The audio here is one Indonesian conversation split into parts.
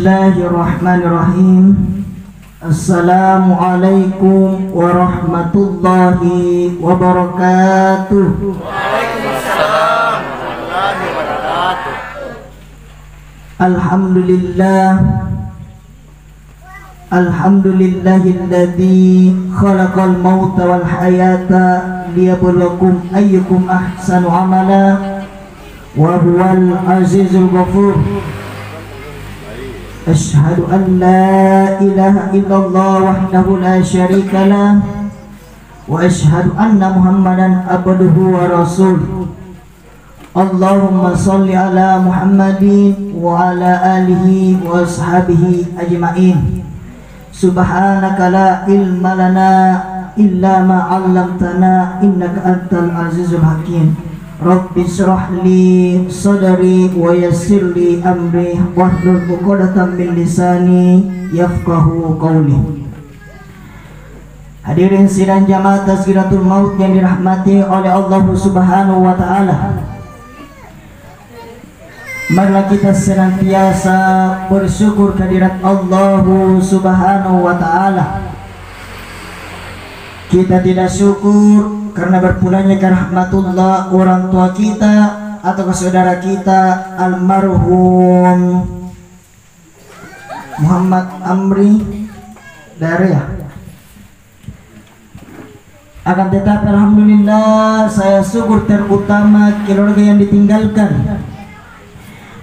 Bismillahirrahmanirrahim. Assalamualaikum warahmatullahi wabarakatuh. Waalaikumsalam warahmatullahi wabarakatuh. Alhamdulillah. Alhamdulillahilladzi khalaqal mauta wal hayata liyabluwakum ayyukum ahsanu amala wa huwal azizul ghafur. Asyhadu an la ilaha illallah wahdahu la syarika lah wa asyhadu anna Muhammadan abduhu wa rasuluh. Allahumma shalli ala Muhammadin wa ala alihi wa ashabihi ajma'in. Subhanaka la ilma lana illa ma 'allamtana innaka antal azizul hakim. Rabbi shrah li sadri wa yassir li amri wahlul 'uqdatam min lisani yafqahu qawli. Hadirin sidang jamaah Tazkiratul Maut yang dirahmati oleh Allah Subhanahu wa taala. Marilah kita senantiasa bersyukur kehadirat Allah Subhanahu wa taala. Kita tidak syukur karena berpulangnya ke rahmatullah orang tua kita atau saudara kita almarhum Muhammad Amri Daria. Akan tetapi alhamdulillah saya syukur terutama keluarga yang ditinggalkan,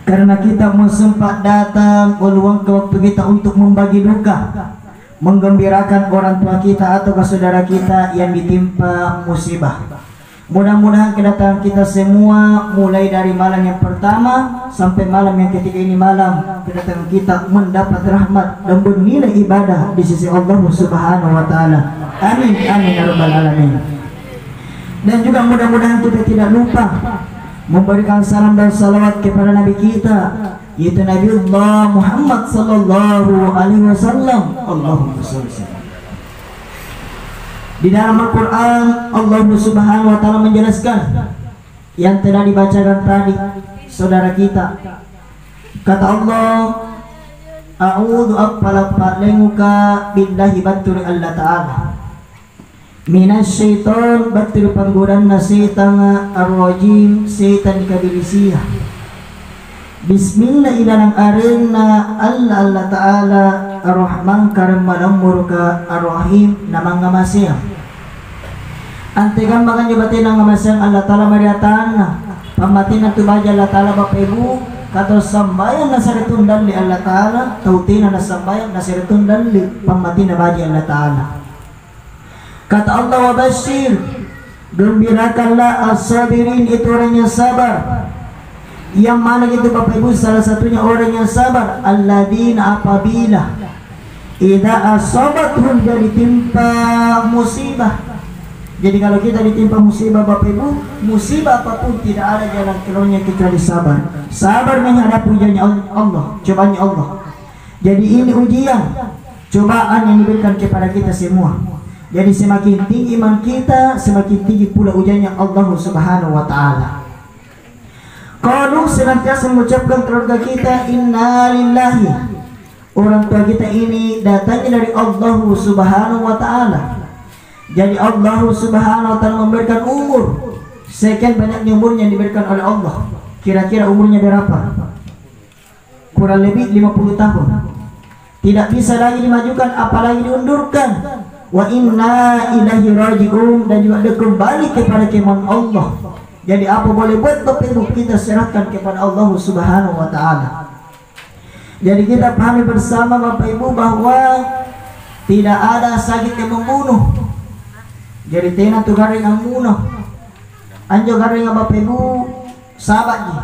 karena kita mau sempat datang meluangkan waktu kita untuk membagi duka, menggembirakan orang tua kita atau saudara kita yang ditimpa musibah. Mudah-mudahan kedatangan kita semua mulai dari malam yang pertama sampai malam yang ketiga ini, malam kedatangan kita mendapat rahmat dan bernilai ibadah di sisi Allah Subhanahu wa taala. Amin amin ya rabbal alamin. Dan juga mudah-mudahan kita tidak lupa memberikan salam dan salawat kepada Nabi kita, yaitu Nabiullah Muhammad sallallahu alaihi wasallam. Allahumma shalli. Di dalam Al-Qur'an Allah Subhanahu wa taala menjelaskan yang telah dibacakan tadi saudara kita. Kata Allah, a'udzu appalapalenguka billahi baturi Allah taala minasyaiton batil panggodan nasyaitan arrajim setan kabilisiyah. Bismillah ilalang arena Allah ta'ala ar-Rahman karam malamurka ar-Rahim namang ngamasya. Antegan makan jabatin ang ngamasyang Allah ta'ala mariatan pamatin na tubaja Allah ta'ala bapak ibu kato sambayan na saritundan li Allah ta'ala tautina na sambayan na saritundan li pamatin na baja Allah ta'ala. Kata Allah, wa basyir, gembirakanlah as-sabirin, itu orang yang sabar. Yang mana itu Bapak Ibu, salah satunya orang yang sabar, alladzina apabila idza asabathum, jadi ditimpa musibah. Jadi kalau kita ditimpa musibah Bapak Ibu, musibah apapun tidak ada jalan keluarnya kecuali sabar. Sabar menghadapi ujiannya Allah, cobaannya Allah. Jadi ini ujian, cobaan yang diberikan kepada kita semua. Jadi semakin tinggi iman kita, semakin tinggi pula ujiannya Allah Subhanahu wa taala. Kalau senantiasa mengucapkan keluarga kita inna lillahi, orang tua kita ini datangnya dari Allah Subhanahu wa taala. Jadi Allah Subhanahu wa taala memberikan umur, sekian banyaknya umurnya yang diberikan oleh Allah. Kira-kira umurnya berapa? Kurang lebih 50 tahun. Tidak bisa lagi dimajukan apalagi diundurkan. Wa inna ilaihi raji'un, dan juga dia kembali kepada kemauan Allah. Jadi apa boleh buat Bapak Ibu, kita serahkan kepada Allah Subhanahu wa taala. Jadi kita pahami bersama Bapak Ibu bahwa tidak ada sakit yang membunuh. Jadi tena tu garing ang muno. Anjo garing ang Bapak Ibu sabat ni.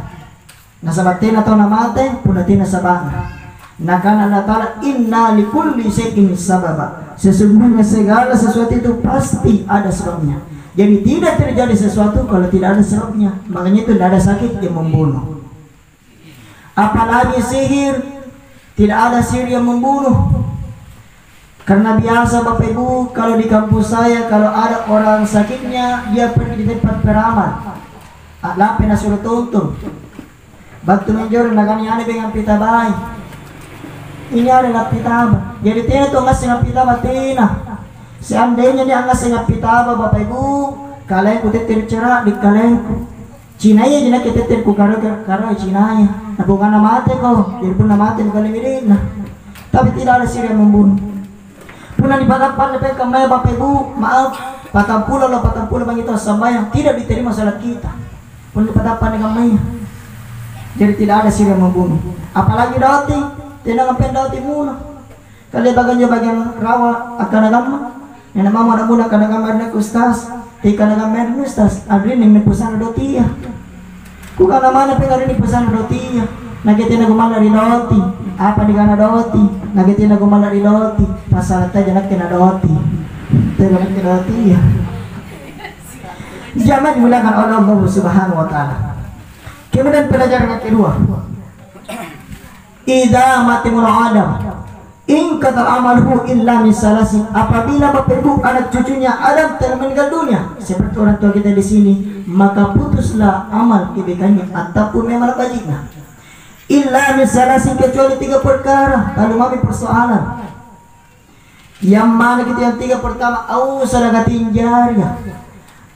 Nasabat tena to namate punatina sabana. Nakana Allah Ta'ala inna likulli syai'in sababa. Sesungguhnya segala sesuatu itu pasti ada sebabnya. Jadi tidak terjadi sesuatu kalau tidak ada sebabnya. Makanya itu tidak ada sakit yang membunuh. Apalagi sihir, tidak ada sihir yang membunuh. Karena biasa Bapak Ibu, kalau di kampus saya kalau ada orang sakitnya, dia pergi di tempat peramal. Lapi na suruh tuntun. Baktu menjor nagani ane dengan pita bahay. ini adalah pitaba. Jadi tina itu angas nga pitaba tina. Seandainya ni angas nga pitaba Bapak Ibu, kalian ku tetir cerah di kalian ku. Cinaya jina kita tetir ku karo cinaya. Nah bukan nama mati kau, jadi pun nama mati kalian mirin. Tapi tidak ada siri yang membunuh. Puna di batapan lepas kamay Bapak Ibu, maaf, 40 bang itu sambayang tidak diterima salat kita. Pun di batapan kamay. Jadi tidak ada siri yang membunuh. Apalagi dauti, tidak ngapain dauti muna. Kali bagian rawa akan agama. Yang nama mana muna akan agama ada kustas. Ika agama ada kustas. Adri ini pesan dauti ya. Kuka nama mana pengen ini pesan dauti ya. Nagitin aku malah di dauti. Apa di kana dauti? Nagitin aku malah di dauti. Pasal aja nak kena dauti. Tidak kena dauti ya. Jangan dimulakan oleh Allah Subhanahu Wa Taala. Kemudian pelajaran yang kedua, idza matimul adam in qatal amaluhu illa min salasin. Apabila Bapak Ibu anak cucunya Adam telah meninggal dunia seperti orang tua kita di sini, maka putuslah amal kebaikannya ataupun memang baiknya. Illa min salasin, kecuali 3 perkara. Lalu mami persoalan yang mana kita yang 3 pertama, au sadaqatin jariyah,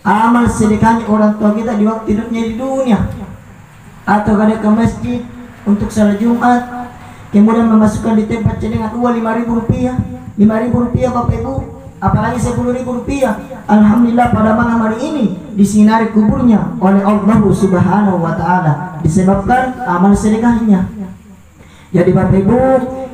amal sedekahnya orang tua kita di waktu hidupnya di dunia, atau kada ke masjid untuk salat Jumat, kemudian memasukkan di tempat dengan uang 5.000 rupiah, 5.000 rupiah Bapak Ibu, apalagi 10.000 rupiah. Alhamdulillah pada malam hari ini disinari kuburnya oleh Allah Subhanahu Wa Taala disebabkan amal sedekahnya. Jadi Bapak Ibu,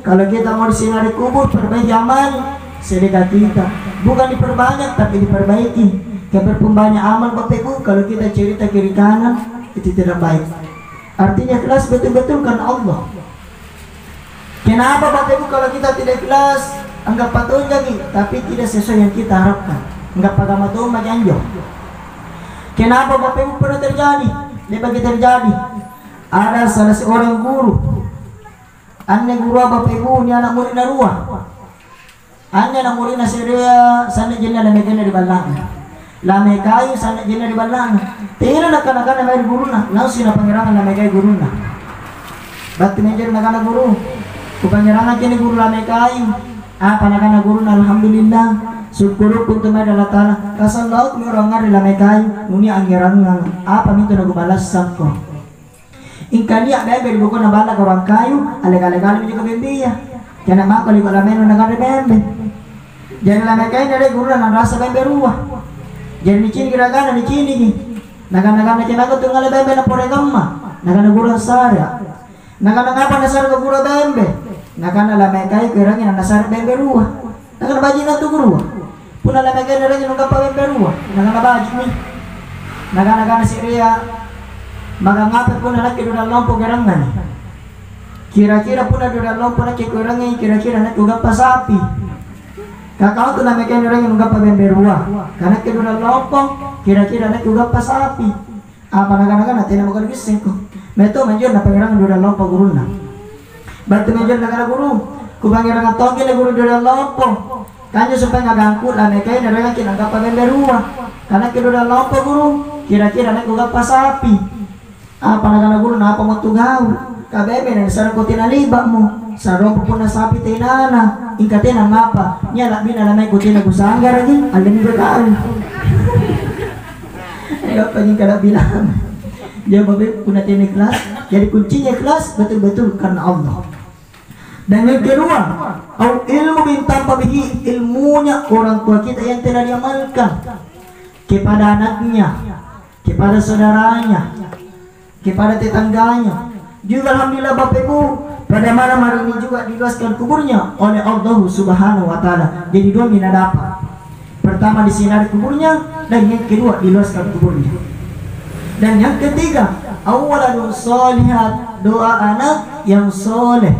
kalau kita mau disinari kubur, perbaiki amal sedekah kita, bukan diperbanyak tapi diperbaiki. Keberpembanyak amal Bapak Ibu, kalau kita cerita kiri kanan itu tidak baik. Artinya ikhlas betul-betul karena Allah. Kenapa Bapak Ibu kalau kita tidak ikhlas, anggap patun lagi, tapi tidak sesuai yang kita harapkan, anggap agama tuh majanjo. Kenapa Bapak Ibu pernah terjadi? Lebih terjadi. Ada salah seorang guru, aneh guru Bapak Ibu, ini anak murid narua. Aneh anak murid naseria, sana jenis ada megana di balang. Lame kayu sana jenis di balang. Tinggal nak anak-anak main guru na, langsung na pangerangan lame kayu guru na. Batu meja anak-anak guru, kepangerangan jenis guru lame kayu. Anak-anak guru na, alhamdulillah. Syukur untuk Allah Taala. Kasal laut mi orang ngari lame kayu, nuni anggerangan. Apa minta na gubalas sako. Ingkani ada beri buku na bala orang kayu, aleg-aleg juga bembiya. Kena makali ko lame na ngari bembe. Jangan lame kayu dari guru na rasa bembe ruah. Jadi nicini kira-kira nicini ni, naga-naga kinago tu ngale bembe na pore gamma, naga gura sara, naga apa nasar ke gura bembe, naga la mekai kerangin nasar bembe ruah, naga baji na tu guru, puna la mekai kerangin nungka pa bembe ruah, naga baji ni, naga siria, maga ngapet puna laki dudal lompo kerangan, kira-kira puna dudal lompo laki kerangin, kira-kira nak uga pa sapi. Kakak tu nak makan orang yang nggak pakai berua, karena kedua lompong kira-kira nak juga pas sapi. Apa nak nanti nak makan bising ko. Meto manjur nak pangeran dua lompong guru na. Batu manjur nak guru, ku pangeran togi nak guru dua lompong. Kanjo supaya nggak ganggu lah makan orang yang nggak pakai berua, karena kedua lompong guru kira-kira nak juga pas sapi. Apa nak guru na apa mau tu gaul? Kabebe na sarang ko tinaliba mo. Sarong pun na sapi tinana, ingkatena ngapa? Nyala bina lamay ko tinagusanggar lagi, alin berkali. Ayo pagi kada bilang. Dia babe kuna tinik kelas, jadi kuncinya kelas betul-betul karena Allah. Dan yang kedua, au ilmu bintang pabihi, ilmunya orang tua kita yang telah diamalkan kepada anaknya, kepada saudaranya, kepada tetangganya. Juga alhamdulillah Bapak Ibu, pada malam hari ini juga diluaskan kuburnya oleh Allah Subhanahu Wa Taala. Jadi 2 mina dapat. Pertama disinari kuburnya, dan yang kedua diluaskan kuburnya. Dan yang ketiga, awalan sholihat, doa anak yang soleh.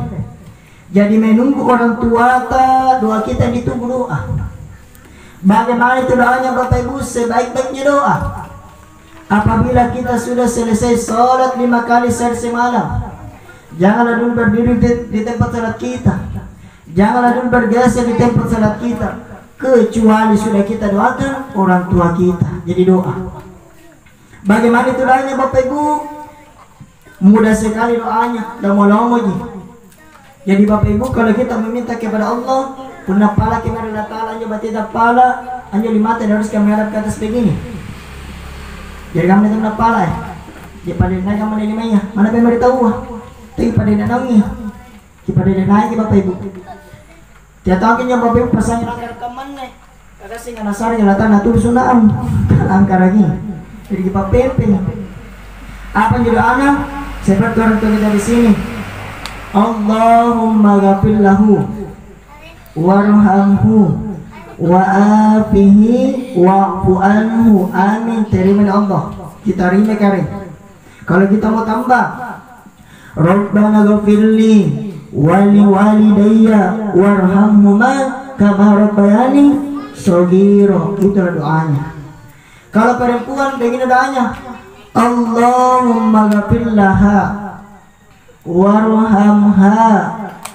Jadi menunggu orang tua, doa kita ditunggu doa. Bagaimana itu doanya Bapak Ibu? Sebaik-baiknya doa. Apabila kita sudah selesai sholat 5 kali semalam, janganlah dulu berdiri di tempat salat kita, janganlah dulu bergeser di tempat salat kita, kecuali sudah kita doakan orang tua kita. Jadi doa. Bagaimana itu doanya Bapak Ibu? Mudah sekali doanya, lama-lama ji. Jadi Bapak Ibu, kalau kita meminta kepada Allah, punna pala kepada Allah Ta'ala, anjo batida pala, anjo limata harus kami hadap ke atas begini. Jadi kami itu pala ya pada naik kami limanya, mana pengen tahu tapi pada nangi, pada naik Bapak Ibu. Dia tahu kan Bapak Ibu pasang angkar kaman nih, kada sing nasar jalatan atur sunaan, angkar lagi. Jadi kita pempeng. Apa jadi anak? Seperti orang tua kita di sini. Allahumma ghafir lahu warhamhu wa'afihi wa'fu anhu. Amin. Terima Allah. Kita terima kare. Kalau kita mau tambah, Rabbana ghafirli wali walidayya warhamhuma kama rabbayani shaghira. Itulah doanya. Kalau perempuan begini doanya, Allahumma ghafir laha warhamha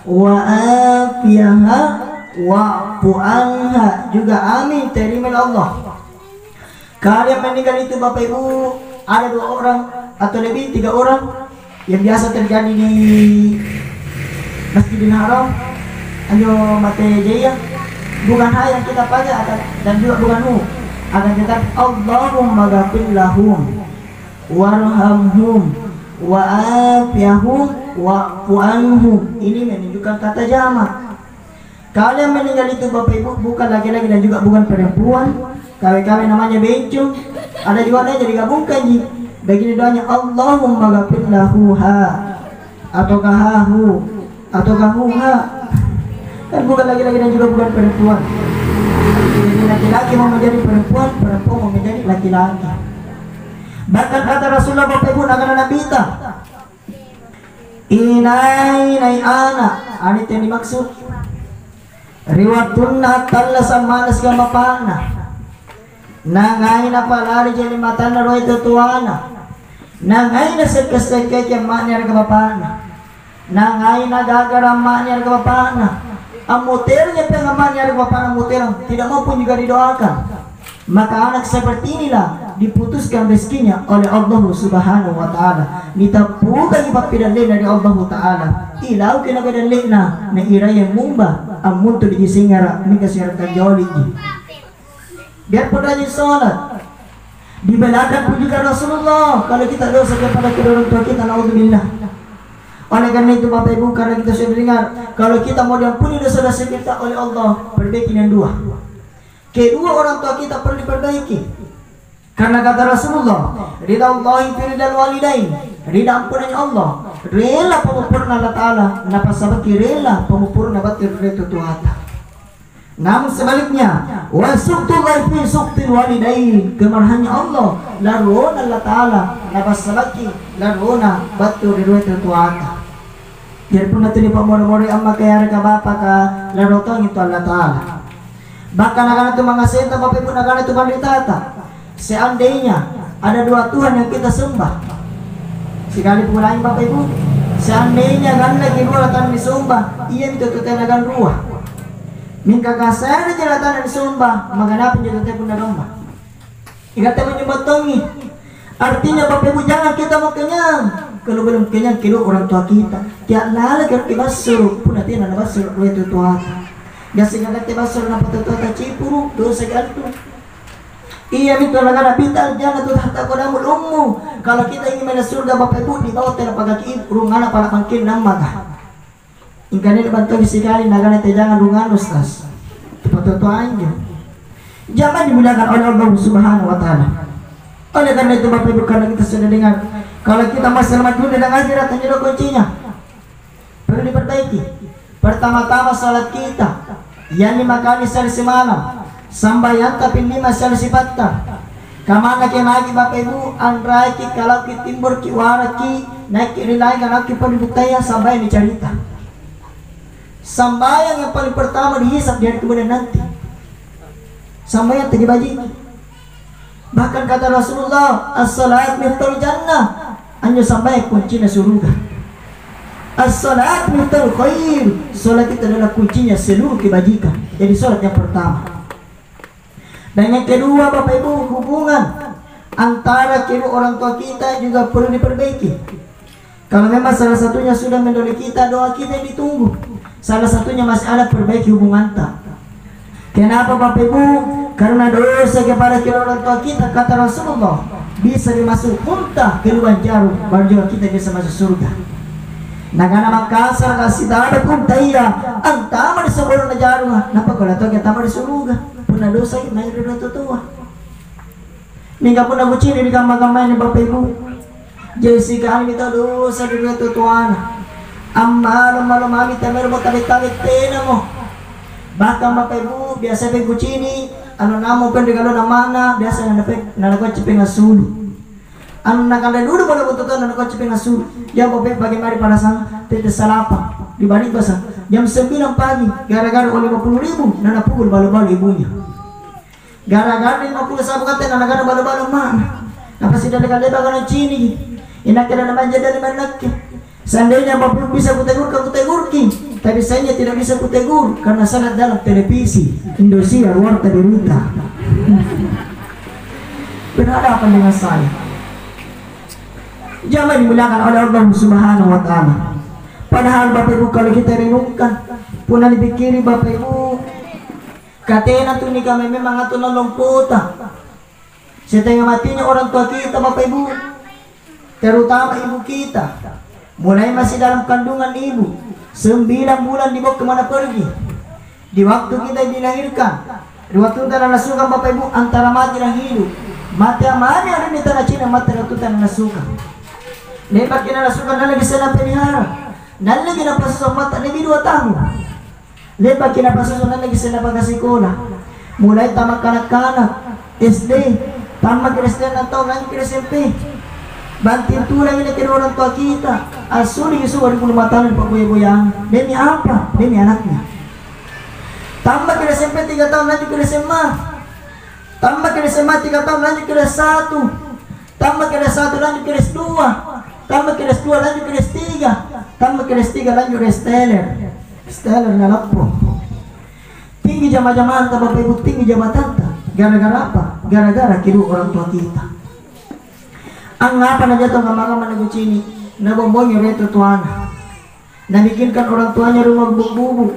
wa'afiyaha wa'fu anha. Juga amin, terima Allah. Kalian meninggal itu Bapak Ibu, ada 2 orang atau lebih 3 orang yang biasa terjadi di Masjidil Haram, Anjo Mate Jaya. Bukan hal yang kita pakai dan juga bukan akan tetapi Allahumma ghafir lahum warhamhum wa'afiyahum wa'fu anhum. Ini menunjukkan kata jamak. Kalian meninggal itu Bapak Ibu bukan laki-laki dan juga bukan perempuan. Kawin-kawin namanya bencong. Ada juga ada jadi gabungkan ji. Begini doanya, Allahumma ghafir lahuha atau kahahu atau kahuha. Kan bukan laki-laki dan juga bukan perempuan. Jadi laki-laki mau menjadi perempuan, perempuan mau menjadi laki-laki. Bahkan kata Rasulullah Bapak Ibu akan Nabi kita, inai anak, ini yang dimaksud. Riwatunna talla samanas gamapana. Nangai na palari jadi mata na roy tutuana. Nangai na sekeseke kemanya gamapana. Nangai na gagaram manya gamapana. Amuternya pengamannya gamapana muterang tidak maupun juga didoakan. Maka anak seperti inilah diputuskan rezekinya oleh Allah Subhanahu wa taala. Nitapukan ipapidan dari Allah taala. Ilaw kinabadan na iraya mumba amun to di singara ni kasir kajoli. Biarpun rajin salat dibelakan puji Rasulullah kalau kita dosa kepada kedua orang tua kita, naudzubillah. Oleh karena itu Bapak Ibu, karena kita sudah dengar kalau kita mau diampuni dosa-dosa kita oleh Allah, perbaiki yang 2. Kedua orang tua kita perlu diperbaiki. Karena kata Rasulullah, ridha Allahi fi ridal walidain, ridha ampunannya Allah, rela pemupurna Allah Ta'ala, napasabaki rela pemupurna batir retu tuata. Namun sebaliknya, wa suqtullahi fi suqtil walidain, kemarahannya Allah, larona Allah Ta'ala, napasabaki larona batir retu tuata. Biarpun natin ni pamoro-moro amma kaya ka bapa ka larotong itu Allah Ta'ala. Bahkan akan itu mengasih Bapak Ibu akan itu banditata. Seandainya ada 2 Tuhan yang kita sembah, sekali pengulain Bapak Ibu, seandainya kan lagi 2 latan disembah, iya itu tenagan 2 minka kasar jelatan disembah, maganapin jelatan pun domba. Ingat menyembatongi. Artinya Bapak Ibu jangan kita mau kenyang. Kalau belum kenyang kilo orang tua kita. Tiap lala kalau kita basuh pun nanti nana basuh itu tua. Gasi nga kati basur na patutuwa cipuru dosa ganto. Iya mito na bital jangan tuh hatta ko damul ummu. Kalau kita ingin masuk surga Bapak Ibu di bawah tera pagaki rungana para pangkin nang maga. Ingkani bantu sekali nagana te jangan rungan ustaz. Patutuwa anjo. Jangan dimuliakan oleh Allah Subhanahu wa taala. Oleh karena itu Bapak Ibu, karena kita sudah dengar kalau kita masih selamat dunia dan akhirat hanya kuncinya perlu diperbaiki. Pertama-tama salat kita yang 5 kali sehari semalam, sambayan tapi 5 sehari sipatta. Kamana kenagi Bapak Ibu andrai ki kalau ki timbur ki wara ki naik ki rilai kana ki pembuktian sambayan dicerita. Sambayan yang paling pertama dihisap dari kemudian nanti. Sambayan tadi baji. Bahkan kata Rasulullah, as-salat miftul jannah. Anjo sambayan kuncinya surga. As-salat miftul khair. Salat itu adalah kuncinya seluruh kebajikan. Jadi salat yang pertama. Dan yang kedua Bapak Ibu, hubungan antara kedua orang tua kita juga perlu diperbaiki. Kalau memang salah satunya sudah mendolimi kita, doa kita yang ditunggu. Salah satunya masih ada perbaiki hubungan kita. Kenapa Bapak Ibu? Karena dosa kepada kedua orang tua kita, kata Rasulullah, bisa dimasuk muntah keluar jarum, baru juga kita bisa masuk surga. Nah karena makasar kasih tahu pun iya, antama di sebelum jarum, napa kalau tahu kita di surga, pernah dosa kita naik dari tua. Nggak pernah bucin di kamar-kamar ini Bapak Ibu. Jadi sekali kita dosa di tua. Malam kami temer mau tarik-tarik tena mo. Bahkan Bapak Ibu biasa bucini, anu namo pen regalo na mana biasa na ko cepeng asulu. Anu nakanda dulu bola bututan na ko cepeng asulu. Ya Bapak bagaimana pada sang tete salapa di balik basa jam 9 pagi gara-gara 50.000 na napukul balu-balu ibunya. Gara-gara 50 sabu kata na nagana balu-balu mana. Apa sih dalam leba kana cini. Ina kena naman jadi manak. Seandainya Bapak bisa kutegur ki, tapi saya tidak bisa kutegur karena sangat dalam televisi Indosiar Warta Berita. Berhadapan dengan saya. Jangan dimuliakan oleh Allah Subhanahu wa taala. Padahal Bapak Ibu kalau kita renungkan, puna dipikiri Bapak Ibu, katena tuh nikah memang atau nolong kota. Setengah matinya orang tua kita Bapak Ibu, terutama ibu kita. Mulai masih dalam kandungan ibu, 9 bulan dibawa kemana pergi. Di waktu kita dilahirkan, di waktu kita nasukan Bapak Ibu antara mati dan hidup. Mati amani ada di tanah Cina, mati ratu tanah nasukan. Lepas kita nasukan dan lagi senang pelihara, dan lagi napas mata lebih 2 tahun. Lepas kita napas dan lagi senang pakai sekolah. Mulai tamat kanak-kanak, SD, tamat Kristen atau lagi ke SMP. Banting tulang ini kedua orang tua kita. Asuli isu 25 tahun Pak Boya-boyang. Demi apa? Demi anaknya. Tambah ke SMP 3 tahun lanjut ke SMA. Tambah ke SMA 3 tahun lanjut ke S1. Tambah ke S1 lanjut ke S2. Tambah ke S2 lanjut ke S3. Tambah ke S3 lanjut ke Steller. Steller nalapo. Tinggi jamaah-jamaah Bapak Ibu, tinggi jabatan. Gara-gara apa? Gara-gara kedua orang tua kita. Ang apa na jatuh ngamakan nagucini, nabombongi reto tuana, nabikinkan orang tuanya rumah bubuk-bubuk,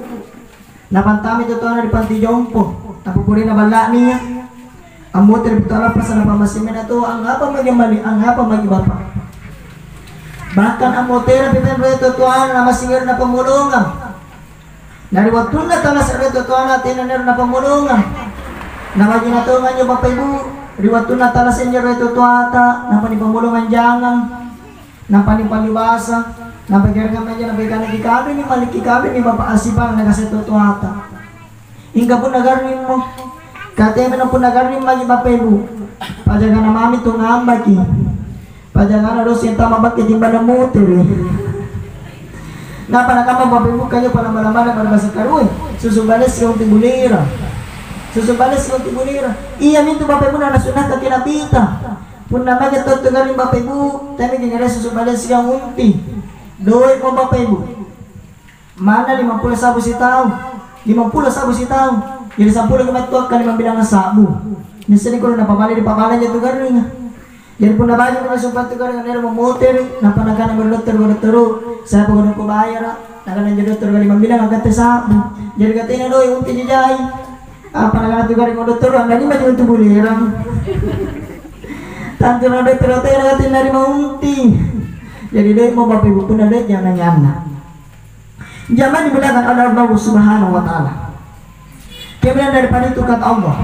napantami itu tuana di panti jompo, napupuri na bala niya, ang motor bitala pa sa napamasimin na to, ang apa mali, ang apa magi bapak. Bahkan ang motor bitin reto tuana na masingir na pamulungan, nariwatun na tala sa reto tuana tinaner na pamulungan, namagin na to nga nyo Bapak Ibu. Riwatu na tala sa inyo reto tuata, napanipamulungan jangan, napanipalibasa, napagirang medyo nabigyan kikabi ni malik kikabi ni Bapak Asibang nagaseto tuata. Hingga po nagarin mo, kateme na po nagarin magi Bapak Ibu, pajaga na mami itong ambaki, pajaga na dos yung tama bakit yung balamutir eh. Napanakama Bapak Ibu kayo pala malamana para basa karoy, susubalis yung tibulira. Susubalas ng tibulira. Iya minto Bapak Ibu na nasunah ka kinapita. Pun na magato't galing Bapak Ibu. Tami ginara susubalas siyang unti. Doy mo Bapak Ibu. Mana 50 sabo si tao. 50 sabo si tao. Jadi 10 kumatuak ka 5 bilang na sabo. Minsan ko na napamali di pamala niya tugar niya. Jadi pun nabayo na sumpat tugar nga nero mamoter. Napanagan ng doktor. Saya po ganun ko bayar. Naganan niya doktor ka 5 bilang agad sabo. Jadi katina doy unti niya jay. Apa nak tu garing doktor ang gani macam tu bulirang. Tanto na doktor tayo natin na rin maunti. Jadi deh mau Bapak Ibu pun ada jangan nyana. Jangan dimulakan oleh Allah Subhanahu wa taala. Kemudian daripada itu kata Allah,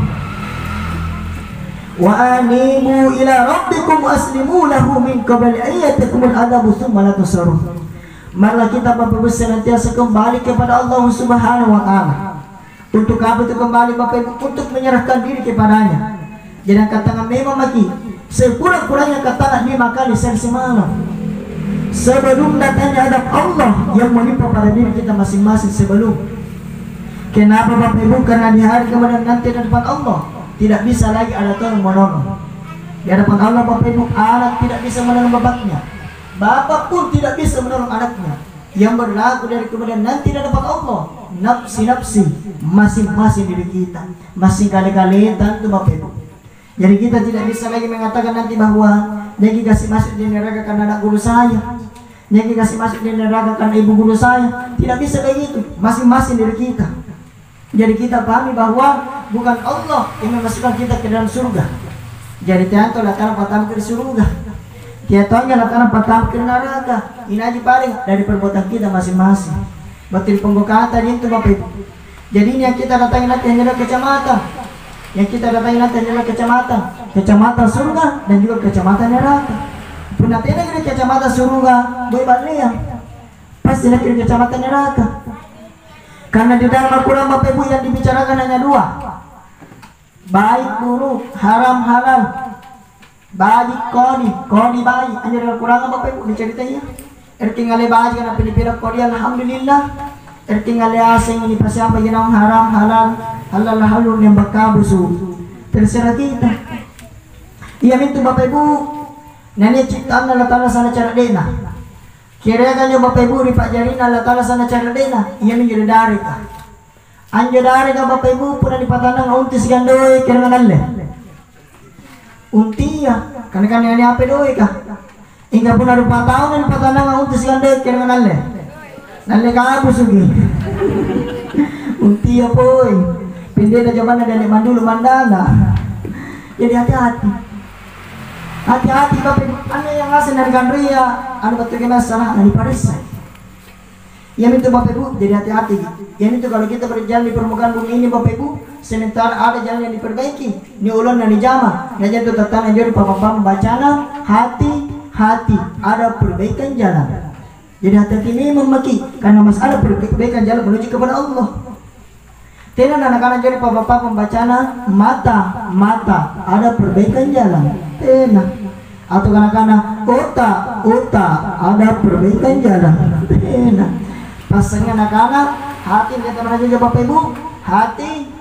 wa animu ila rabbikum aslimu lahu min qabli ayatikumul adabu tsumma la tusarun. Marilah kita Bapak Ibu senantiasa kembali kepada Allah Subhanahu wa taala. Untuk apa itu kembali Bapak Ibu? Untuk menyerahkan diri kepadanya. Jangan katakan memang maki sekurang-kurangnya katakan 5 kali semalam sebelum datangnya adab Allah yang menimpa pada diri kita masing-masing sebelum. Kenapa Bapak Ibu? Karena di hari kemudian nanti di depan Allah tidak bisa lagi ada tolong menolong. Di hadapan Allah Bapak Ibu, anak tidak bisa menolong bapaknya, bapak pun tidak bisa menolong anaknya. Yang berlaku dari kemudian nanti di hadapan Allah, nafsi-nafsi masing-masing diri kita, masing kali-kalian itu Bapak Ibu. Jadi kita tidak bisa lagi mengatakan nanti bahwa lagi kasih masuk di neraka karena anak guru saya, yang dikasih masuk di neraka karena ibu guru saya. Tidak bisa kayak gitu, masing-masing dari kita. Jadi kita pahami bahwa bukan Allah yang memasukkan kita ke dalam surga. Jadi tianto latara patam ke surga, tiantonya latara patam ke neraka. Ini aja paling dari perbuatan kita masing-masing. Batil pembukaan tadi itu Bapak Ibu. Jadi ini yang kita datangi nanti adalah kecamatan. Yang kita datangi nanti adalah kecamatan, kecamatan surga dan juga kecamatan neraka. Penatinya kira kecamatan surga, boy balian. Pasti kira kecamatan neraka. Karena di dalam Al-Quran Bapak Ibu yang dibicarakan hanya dua. Baik buruk, haram halal. Baik koni baik. Hanya dalam Al-Quran Bapak Ibu diceritanya. Erking ale baik karena pilih-pilih kodi alhamdulillah. Erking ale asing ini pasti apa yang haram halal. Halal halul yang bakabusu. Terserah kita. Iya itu Bapak Ibu. Nanya ciptaan Allah Ta'ala sana cara dena. Kira kan yung Bapak Ibu Pak Jarin Allah Ta'ala sana cara dena. Iya menjadi dari ka. Anjo dari ka Bapak Ibu puna dipatanang untis gandoy kira nganalle. Unti ya. Kan ini apa doy ka. Hingga puna rupa tahun dipatanang untis gandoy kira nganalle. Nalle ka abu sugi. Unti ya poy. Pindi na jaman na dari mandulu mandala. Jadi hati-hati. Hati-hati Bapak Ibu, ano yang ngasih dari Gandria, ano betul kena salah dari Parisai. Yang itu Bapak Ibu, jadi hati-hati. Yang itu kalau kita berjalan di permukaan bumi ini Bapak Ibu, sementara ada jalan yang diperbaiki, ni ulun dan ni jama. Nah jadi tatan yang jadi papa-papa bacana, hati-hati, ada perbaikan jalan. Jadi hati-hati ini memaki, karena masalah perbaikan jalan menuju kepada Allah. Tidak anak-anak jadi papa-papa pembacana, mata, ada perbaikan jalan. Enak. Atau kanak-kanak otak ada perbaikan jalan. Enak. Pasangnya anak-anak hati kita belajar Bapak Ibu, hati.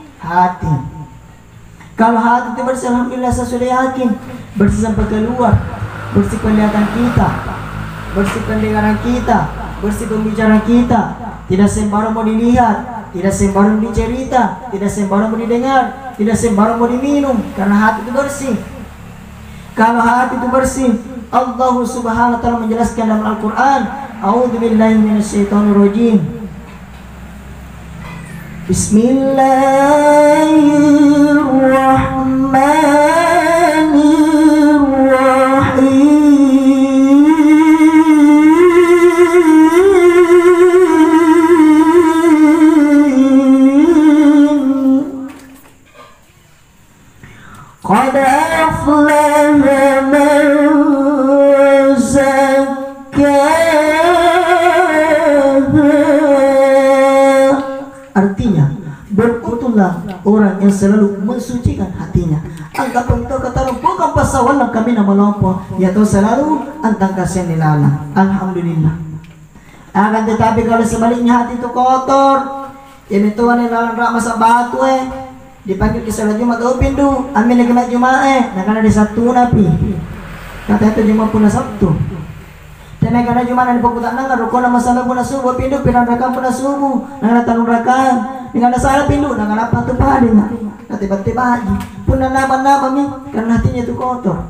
Kalau hati itu bersih, alhamdulillah saya sudah yakin bersih sampai keluar, bersih penglihatan kita, bersih pendengaran kita, bersih pembicaraan kita. Tidak sembarang mau dilihat, tidak sembarang dicerita, tidak sembarang mau didengar, tidak sembarang mau diminum, karena hati itu bersih. Kalau hati itu bersih, Allah Subhanahu wa taala menjelaskan dalam Al-Qur'an, A'udzubillahi minasyaitonirrajim. Bismillahirrahmanirrahim. Qad aflaha man zakkaha. Artinya, beruntunglah orang yang selalu mensucikan hatinya. Anggap engkau kata bukan pasawalan kami nama lompo, yaitu selalu antang kasih nilana. Alhamdulillah. Akan tetapi kalau sebaliknya hati itu kotor, ini tuan yang lalang rak masa batu dipanggil ke salat Jumat pindu amin lagi mat Jumat nakana di Sabtu napi kata itu Jumat puna Sabtu tenai kana Jumat di pekutan nang rukun nama salat puna subuh pindu pirang rakam puna subuh nang tanung rakam dengan salat pindu nang apa tu padi tiba-tiba haji puna nama mi karena hatinya itu kotor.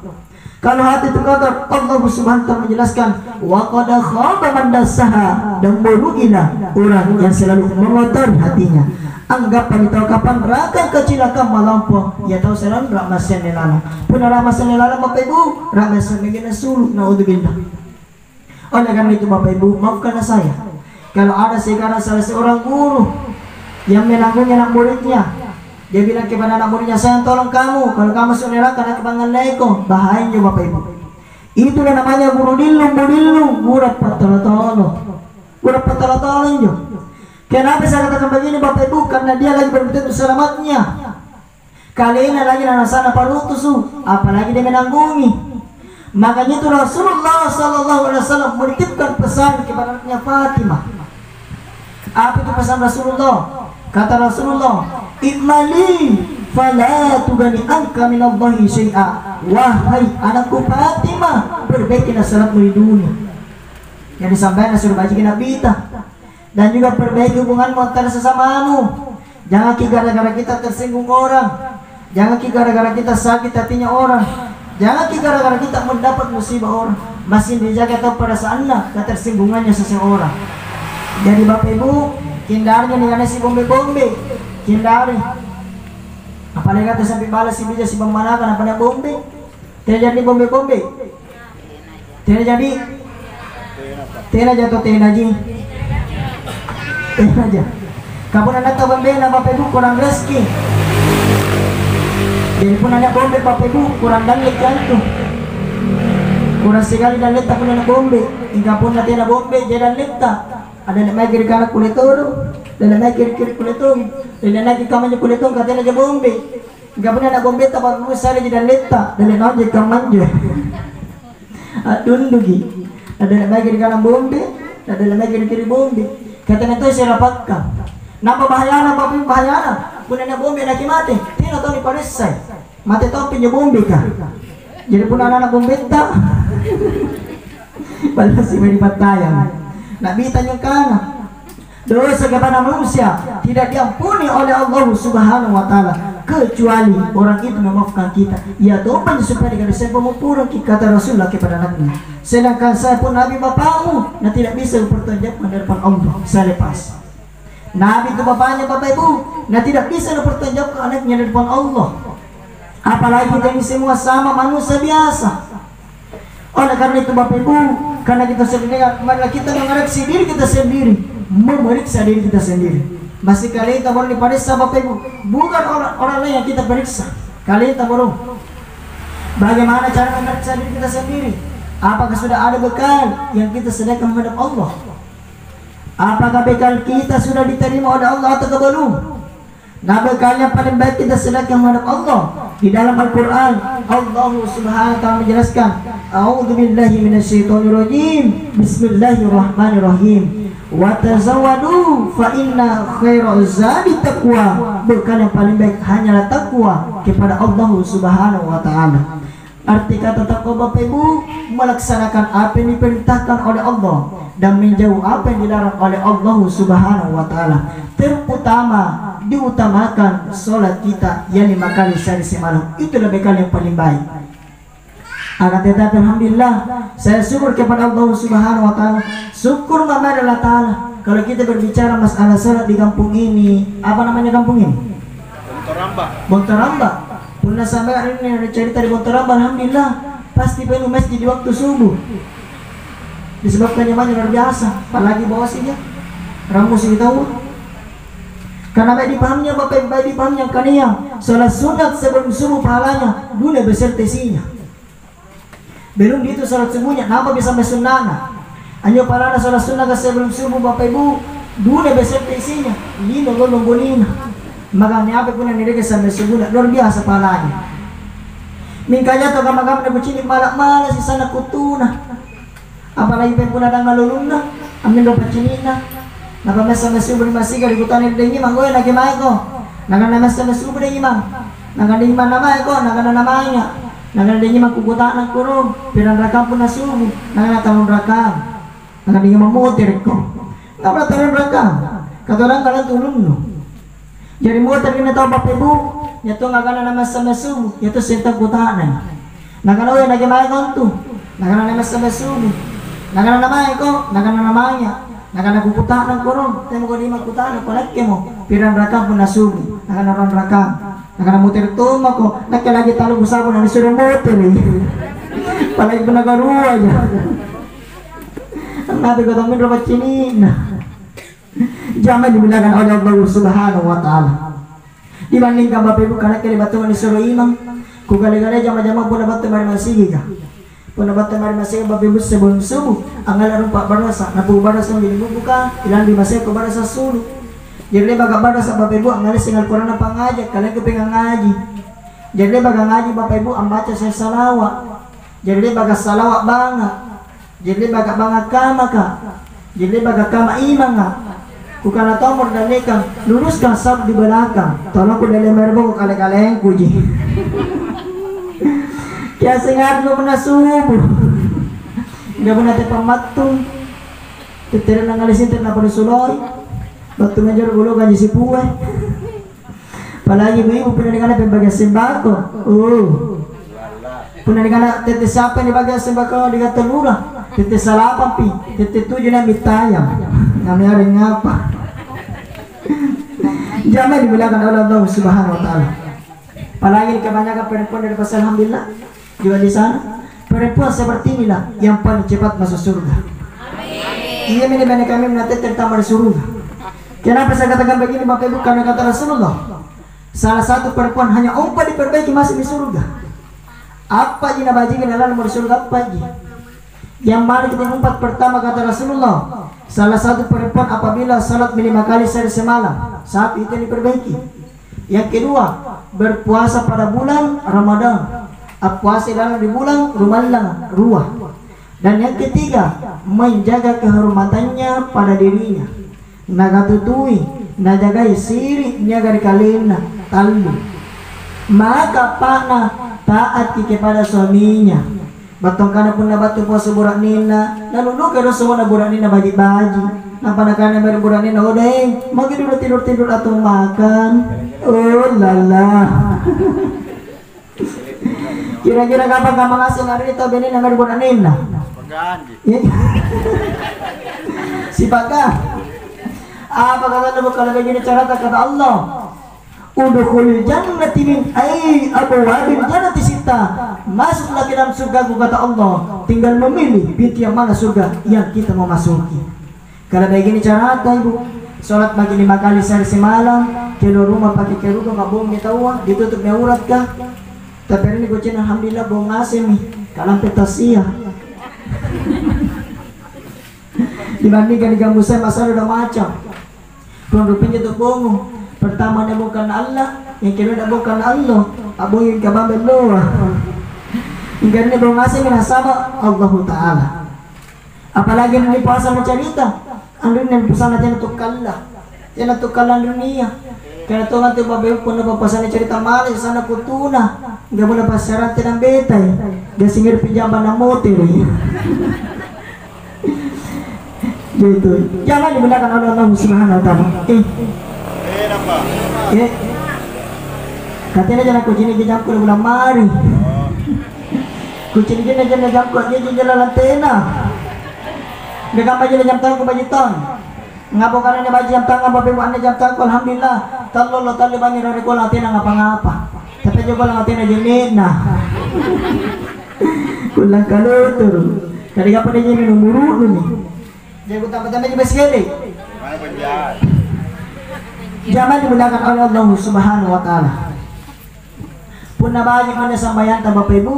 Kalau hati itu kotor, Allah Subhanahu wa taala menjelaskan wa qad khaba man dassaha, dan merugilah orang yang selalu mengotori hatinya. Anggapan itu kapan neraka kecelakaan melampau, ya tahu selalu rahmasan nelala. Pun rahmasan nelala Bapak Ibu, rahmasan megina suluk naudzubillah. Oleh karena itu Bapak Ibu, maafkan saya. Kalau ada sekarang salah seorang guru yang menanggungnya anak muridnya, dia bilang kepada anak muridnya, saya tolong kamu, kalau kamu masuk neraka nak kebangan leko, bahayanya Bapak Ibu. Itulah namanya guru dilung, guru patala-tala itu. Kenapa saya katakan begini Bapak Ibu? Karena dia lagi berbentuk selamatnya. Kali ini lagi anak sana parutusu, apalagi dia menanggungi. Makanya itu Rasulullah SAW menitipkan pesan kepada anaknya Fatimah. Apa itu pesan Rasulullah? Kata Rasulullah, "Imali fala tugani anka minallahi syai'a." Wahai anakku Fatimah, perbaikilah salatmu di dunia. Yang disampaikan suruh baca Nabi dan juga perbaiki hubunganmu antara sesamamu. Jangan gara-gara kita tersinggung orang, jangan gara-gara kita sakit hatinya orang, jangan gara-gara kita mendapat musibah orang. masih dijaga atau perasaannya, ketersinggungannya seseorang. Jadi Bapak Ibu, hindarinya dengan si bombe-bombe, hindari. Apalagi kata sampai balas si bija si pemanakan apa nak bombe, tidak jadi bombe-bombe, tidak jadi, tidak jatuh tidak jadi, tidak aja. Kamu nak tahu bombe nak Bapak Ibu kurang rezeki. Jadi pun anak bombe Bapak Ibu kurang dalit jantung, kurang sekali dalit tak pun anak bombe. Hingga pun nanti anak bombe jadi dalit tak. Ada nak main kiri kanan kulit turun, dan nak main kiri kulit turun, dan nak kiri kanan kulit turun katanya aja bombe. Hingga pun anak bombe tak bagus sekali jadi dalit tak. Dan nak jadi kamanja. Adun dugi. Ada nak main kiri kanan bombe, ada nak main kiri bombe. Katanya tu saya rapatkan. Napa bahaya Bapak Ibu bahaya. Pun anak bombe nak mati. Tidak tahu ni parisai. Mati tahu punya bombe kah? Jadi pun anak bombe tak. Balas si beri patayang. Nabi tanya kana dosa kepada manusia tidak diampuni oleh Allah Subhanahu wa taala kecuali orang itu memaafkan kita. Ya Tuhan supaya dikatakan saya pemurah kata Rasulullah kepada Nabi. Sedangkan saya pun Nabi bapakmu nah tidak bisa bertanggungjawab di depan Allah. Saya lepas. Nabi itu bapaknya Bapak Ibu nah tidak bisa bertanggungjawab anaknya di depan Allah. Apalagi kita ini semua sama manusia biasa. Oleh karena itu Bapak Ibu, karena kita sendiri, marilah kita mengoreksi diri kita sendiri, memeriksa diri kita sendiri. Masih kali kita baru diperiksa Bapak Ibu, bukan orang lain yang kita periksa. Kali kita baru. Bagaimana cara memeriksa diri kita sendiri? Apakah sudah ada bekal yang kita sediakan menghadap Allah? Apakah bekal kita sudah diterima oleh Allah atau belum? Nah bekalnya paling baik kita sediakan menghadap Allah. Di dalam Al-Quran Allah Subhanahu wa ta'ala menjelaskan A'udzubillahi minasyaitonirrajim Bismillahirrahmanirrahim Wa tazawwadu fa inna khairaz zadi taqwa. Bekal yang paling baik hanyalah takwa kepada Allah Subhanahu wa ta'ala. Arti kata takwa Bapak Ibu melaksanakan apa yang diperintahkan oleh Allah dan menjauh apa yang dilarang oleh Allah Subhanahu wa ta'ala. Terutama diutamakan sholat kita yang 5 kali sehari semalam. Itulah bekal yang paling baik. Akan tetapi alhamdulillah saya syukur kepada Allah Subhanahu wa ta'ala. Syukur kepada Allah ta'ala. Kalau kita berbicara masalah sholat di kampung ini, apa namanya kampung ini? Bontoramba. Bontoramba. Pernah sampai hari ini ada cerita di Bontoramba, alhamdulillah pasti penuh masjid di waktu subuh. Disebabkan nyamannya luar biasa. Apalagi bawa sih ya ramus ini tahu. Karena baik dipahamnya Bapak baik dipahamnya kania sholat sunat sebelum subuh pahalanya dunia beserta isinya. Belum itu sholat subuhnya, kenapa bisa mesunana? Hanya pahala sholat sunat sebelum subuh Bapak Ibu dunia beserta isinya. Lino lolong bonina. Makanya apa pun yang direka sampai subuh luar biasa pahalanya. Mingkanya atau kamar-kamar na bucini malak-malak si sana kutuna. Apalagi pun ada ngaluluna, amin do pacinina. Napamesa na subuh masih kali kutana dengi manggoy lagi mai ko. Nagana mesa na subuh dengi mang. Nagana dengi man namay ko, nagana namanya. Nagana dengi mang kukutaan ng kurong. Pirang rakam pun na subuh, nagana talong rakam. Nagana dengi mamutir ko. Ngapa talong rakam? Katolang kalang tulong no. Jadi muter kena tahu Bapak Ibu, nyato nagana na mesa na subuh, nyato sentang kutaan. Nagana oy lagi mai ko tu. Nagana na mesa na subuh. Nagana namay ko, nagana namanya. Nagana kukutaan ng kurong, tayo mo ko di magkutaan, kolekte mo, pirang rakam pun nasubi, nagana ron rakam, nagana mutir tuma ko, nagkalagi talong usapon na nisulang mutir eh. Palagi ko nagaruwa niya. Ang nabi ko itong minrobat chinina. Diyaman dibilangan oleh Allah Subhanahu wa ta'ala. Dibanding ka Bapak Ibu, karena kalibatungan ni suruh imam, kugali-gali jama-jama pun dapat temari masigi ka. Penabat temari masih Bapak Ibu sebelum subuh anggal arung pak barasa napu barasa jadi buka ilang di masih ke barasa sulu jadi baga barasa Bapak Ibu anggal singal Quran apa ngajak kalian kepengen ngaji jadi baga ngaji Bapak Ibu ambaca saya salawat jadi baga salawat banget jadi baga banget kama kak jadi baga kama imang kak kukana tomor dan nekang luruskan sab di belakang tolong ku dalam merbo kale-kale kuji kaya sengat mo na subuh. Hindi mo natin pamatung. Titira ng alisin na panusuloy. Ba't tumadyo gulo kanyo si Puwe. Palagi mo yung pinanigan na pimbagas simbako. Puna digana tete siapa ni bagai sembako digata lurah. Tete salapan pi, tete tujuh na mitayam. Kami ada ngapa? Jangan dibilangkan oleh Allah Subhanahu wa taala. Apalagi kebanyakan perempuan dari pasal alhamdulillah juga di sana. Perempuan seperti inilah yang paling cepat masuk surga. Iya ini kami menanti terutama di surga. Kenapa saya katakan begini Bapak Ibu? Karena kata Rasulullah, salah satu perempuan hanya umpat diperbaiki masuk di surga. Apa jina bajingan dalam di surga apa ji? Yang mana kita umpat pertama kata Rasulullah, salah satu perempuan apabila salat 5 kali sehari semalam, saat itu diperbaiki. Yang kedua, berpuasa pada bulan Ramadan. Puasa dalam di bulan Ramadan ruah. Dan yang ketiga, menjaga kehormatannya pada dirinya. Nagatutui, najagai siri, nyaga di kalina, talu. Maka pana taat kepada suaminya. Batong kana pun na batu puasa burak nina. Lalu kado semua na burak nina bagi-bagi. Napana kana bari burak nina odeng. Magi dulu tidur-tidur atau makan. Oh lala. Kira-kira kapan kamu ngasih narita benin yang budak nina? Si Baga. Apa kata Nabi kalau begini cara kata Allah? Udkhulul jannati min abwabil jannati sita. Masuklah ke dalam surga kata Allah. Tinggal memilih pintu yang mana surga yang kita mau masuki. Kalau begini cara Ibu, sholat pagi 5 kali sehari semalam, keluar rumah pakai kerudung, nggak bohong tahu, ditutup aurat kah? Tapi ini gue cina alhamdulillah bohong ngasih nih, kalam petasia. Dibandingkan di kampus saya masalah udah macam. Rupanya tuh bohong. Pertama dia bukan Allah, yang kedua dia bukan Allah. Abu yang kababel doa. Yang kedua bohong ngasih mina sama Allah Taala. Apalagi nanti puasa mencerita, andun yang pesan aja untuk kalah, jangan untuk kalah dunia. Karena tuh nanti bapak pun dapat pesan cerita malah sana kutuna, nggak boleh pasaran tidak beta, dia singgir pinjaman motor. Gitu. Jangan dibenarkan oleh Allah Subhanahu wa taala. Apa? Katanya jangan kucing ini jam kuda bulan mari. Kucing ini jangan jam kuda dia jalan lantena. Mereka baju jam tangan baju ton. Ngapo karena baju jam tangan bapak ibu anda jam tangan alhamdulillah. Tallo tallo bani dari ko lantena ngapa-ngapa. Tapi juga lantena jenis nah. Kulang kalutur. Kali kapan dia jadi numuru nih. Jadi tambah-tambah juga sekali. Jangan dibenarkan oleh Allah Subhanahu wa taala. Punna bagi mana sambayan ta Bapak Ibu.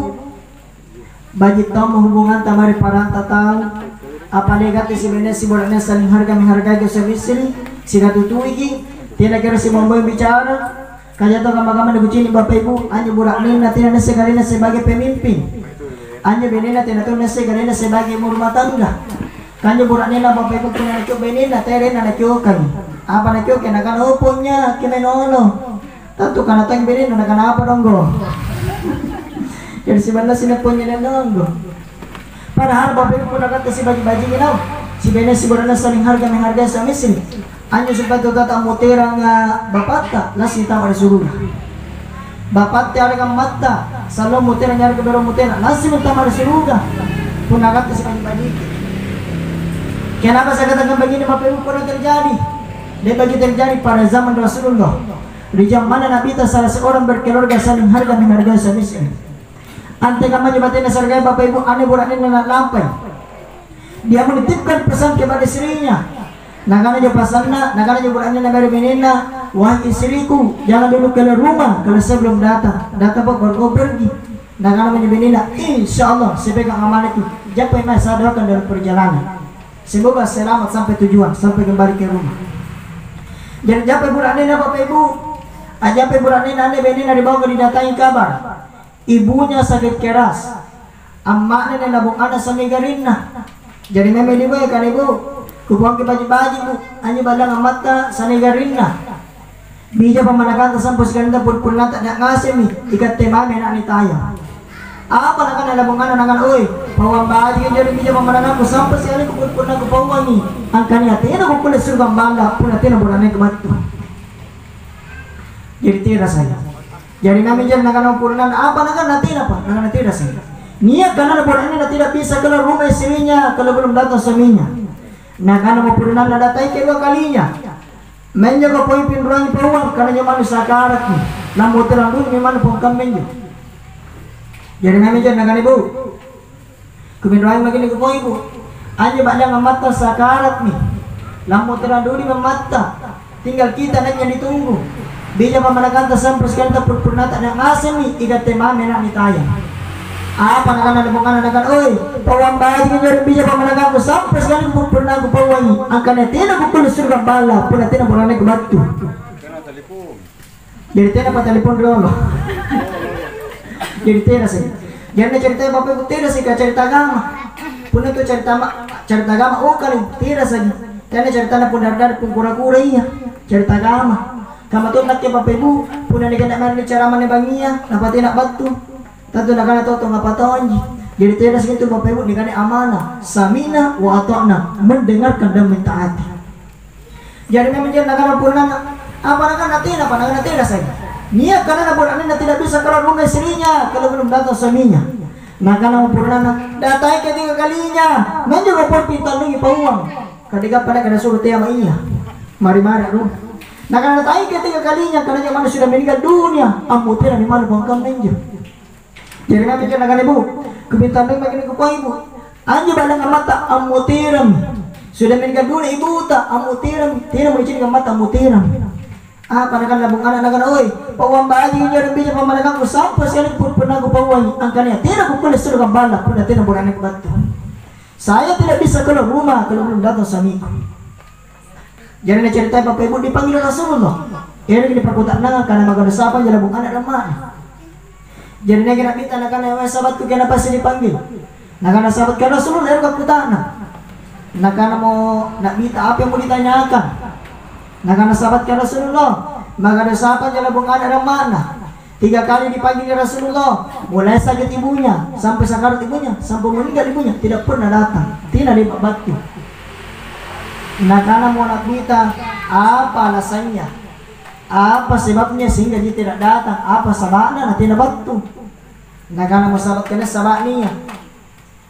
Bagi tahu hubungan tamari parang tatang. Apa negati si benes si bulannya saling harga menghargai ke istri, sila tutui ki. Tidak kira si mamboy bicara. Kaya to kamagaman nagucini Bapak Ibu, anyo burak nina tina na segalina sebagai pemimpin. Anyo benina tina to na segalina sebagai ibu rumah tangga. Kanyo burak nina Bapak Ibu kina nakyo benina tere na nakyo kan. Apa nakyo kina kan upunya kina nono. Tatu kana tang benina na kana apa donggo. Jadi si banda sinapunya na donggo. Padahal Bapak Ibu pun kata si baju-baju ginaw. Si benes si burak na saling harga menghargai sa misri. Anyo supaya tata mutera nga bapatta lasita mari surga. Bapatta ada mata salo mutera nyari ke bero mutera lasita mari surga. Punagat si baju-baju. Kenapa saya katakan begini Bapak Ibu pernah terjadi? Dan bagi terjadi pada zaman Rasulullah. Di zaman mana Nabi itu salah seorang berkeluarga saling harga menghargai sa misri. Ante kamanya batin sargai Bapak Ibu ane burak ini nak lampai. Dia menitipkan pesan kepada istrinya. Nakana jo pasanna, nakana jo buraknya na menina, wahai istriku, jangan dulu keluar rumah kalau saya belum datang. Datang baru kau pergi. Nakana menina, insyaallah saya pegang amanah itu. Jangan pernah saya doakan dalam perjalanan. Semoga selamat sampai tujuan, sampai kembali ke rumah. Jadi jangan buraknya Bapak Ibu, aja buraknya ane menina dibawa didatangi kabar. Ibunya sakit keras, amaknya nabung anak sa negarinna. Jadi memang dibawa kan ibu. Kubuang ke baju-baju bu, hanya balang mata sa negarinna. Bija pemanakan tersampus ganda pun tak nak ngasih nih, ikat tema menak ni tayo. Apa nak nalabungan nakan oi, pawang baju jadi bija pemanakan ku sampai sekali pun nak pawang ni. Angkanya tena ku kulit surga bangga, pun tena bulannya kematu. Jadi tira saya. Jadi kami jangan nakan purnan apa nakan nanti apa, nakan tira saya. Niat karena bulan ini tidak bisa keluar rumah istrinya kalau belum datang suaminya. Nah karena mau pernah datang kedua kalinya. Menjaga poin pindurangi peluang karena nyaman sakarat nih. Lampu terang dulu memang pungkam menjo. Jadi memang jangan kan ibu. Kepindurangi makin ibu ibu. Anja banyak mata sakarat nih. Lampu terang dulu memata. Tinggal kita nanya ditunggu. Bija pemanakan tasam persekian tak pernah tak ada ngasih nih. Ikat tema menak nih tayang. Apa nak ada bukan anak oi pawang bayi kejar bija pemanakan ku sampai sekali ku pernah ku pawangi angkanya tina ku kulis surga bala pun tina boleh ke batu jadi tina pa telepon dulu jadi tina sih jadi cerita bapak ku tina sih cerita agama pun itu cerita agama oh kali tina saja tina cerita na pun dar pun kura-kura iya cerita agama kama tuh nak ya bapak ibu pun ada kena mari cara mana bangia dapat tina batu tentu nak kena tahu ngapa tahu jadi tidak segitu bapak ibu dikani amanah samina wa ata'na mendengarkan dan mentaati jadi memang jangan nak purna apa nak nanti tidak saya niat karena bulan ini tidak bisa keluar rumah istrinya kalau belum datang suaminya nah karena purna datang ketiga kalinya men juga pun pintar lagi pauang ketika pada kada suruh tiama iya mari-mari aduh nah karena datang ketiga kalinya karena zaman sudah meninggal dunia amutira di mana bangkam menjo jadi nanti kena kan ibu, kebintan makin ke ibu. Anja balang mata amutiram. Sudah meninggal dunia ibu tak amutiram, tidak mau cini mata amutiram. Apa nak labung anak oi, pawang bayi jadi bisa pemanakan ku sampai sekali pun pernah ku pawang angkanya tidak ku kulis surga bala pun tidak berani ke batu. Saya tidak bisa keluar rumah kalau belum datang suamiku. Jadi nak cerita bapak ibu dipanggil Rasulullah. Ini di perkotaan karena makan sapan jadi labung anak ramah. Jadi nak kena kita nak kena sahabatku kenapa sih dipanggil? Nak kena sahabat kan Rasulullah dari kaputana. Nak kena mau nak minta apa yang mau ditanyakan? Nak kena sahabat kan Rasulullah. Maka ada sahabat jalan bunga ada mana? 3 kali dipanggil Rasulullah. Mulai sakit ibunya sampai sakarat ibunya sampai meninggal ibunya tidak pernah datang. Tidak di bakti. Nak kena mau nak minta apa alasannya? Apa sebabnya sehingga dia tidak datang? Apa sabana nanti nak batu? Nakana mo sabat kena sabaniya.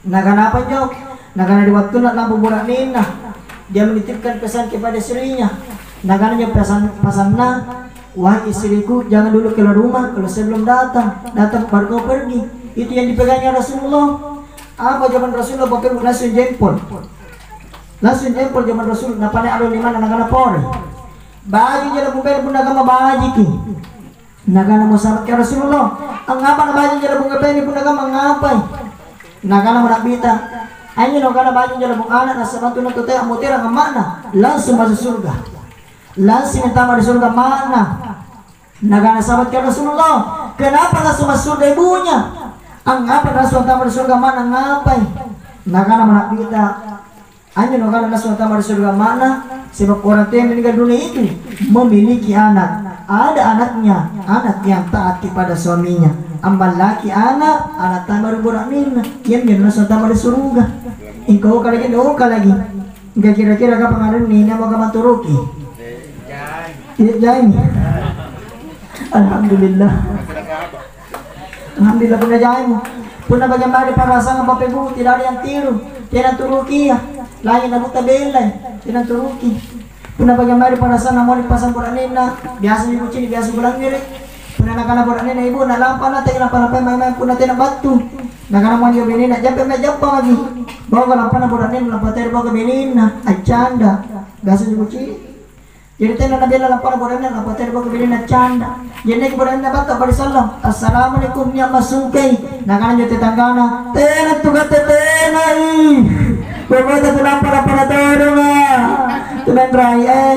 Nakana apa jawab? Nakana di waktu nak lampu burak nina. Dia menitipkan pesan kepada istrinya. Nakana dia pesan na, wahai istriku jangan dulu keluar rumah kalau sebelum datang baru kau pergi. Itu yang dipegangnya Rasulullah. Apa zaman Rasulullah pakai langsung jempol. Langsung jempol zaman Rasul. Napane alo lima nakana pore. Baju jala bukan pun agama baju ki. Nakana mo sabat ka Rasulullah. Ang apa na baju jala bukan peni pun agama ngapai. Nakana mo nakbita. Ayo no kana baju jala bukan anak na sabatu na tutay amutira ng mana. Langsung masuk surga. Langsung mentama di surga mana. Nakana sabat ka Rasulullah. Kenapa langsung masuk surga ibunya? Ang apa langsung mentama di surga mana ngapai. Nakana mo nakbita. Ayo no kana langsung mentama di surga mana. Sebab orang tua yang meninggal dunia itu memiliki anak. Ada anaknya, anak yang taat kepada suaminya. Amal laki anak tamat burak nina. Yang langsung tamat di surga. Engkau lagi, lagi. Enggak kira-kira ka pangalan nina mo ka maturuki. Jai. Alhamdulillah. Alhamdulillah pun jai mo. Puna bagaimana para sang papebu tidak ada yang tiru. Tidak turuki ya. Lain na buta belay. Tidak turuki. Puna bagaimana para sana mo pasang burak nina. Biasa ibu cini biasa bulang ngirik. Puna nakana burak nina ibu na lampa na tayo lampa may puna tayo na batu. Nakana mo niyo binina jampe lagi. Bawa ka lampa na burak nina lampa tayo bawa ka binina. Ay canda. Biasa ibu cini. Jadi tayo na nabila lampa na burak nina lampa tayo bawa ka binina canda. Jadi burak nina bata pada salam. Assalamualaikum ya masukay. Nakana niyo tetanggana. Tena tuga tetenay. Bawa tayo lampa na para tayo nga. Tulen raya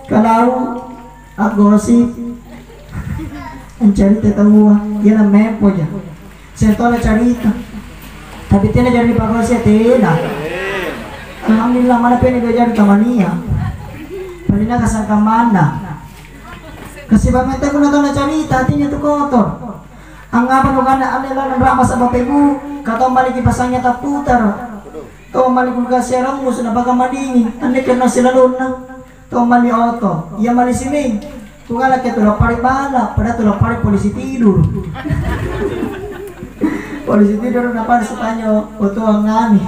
kalau agosip ang cerita tahu yan ang mepo ya sentola cerita tapi tina jadi pagosip tina alhamdulillah mana peni jadi kamania palina kasangka mana kasi bamete ko na to na cerita tinya to kotor ang nga pa kana anela ng rama sa bapebu katong balik ipasanya taputar to mali kung kasi aram mo na baga madingin ande na sila luna to mali auto iya mali sini tungala ke tulak pari bala pada tulak pari polisi tidur Polisi tidur napa Spanyol foto ngani.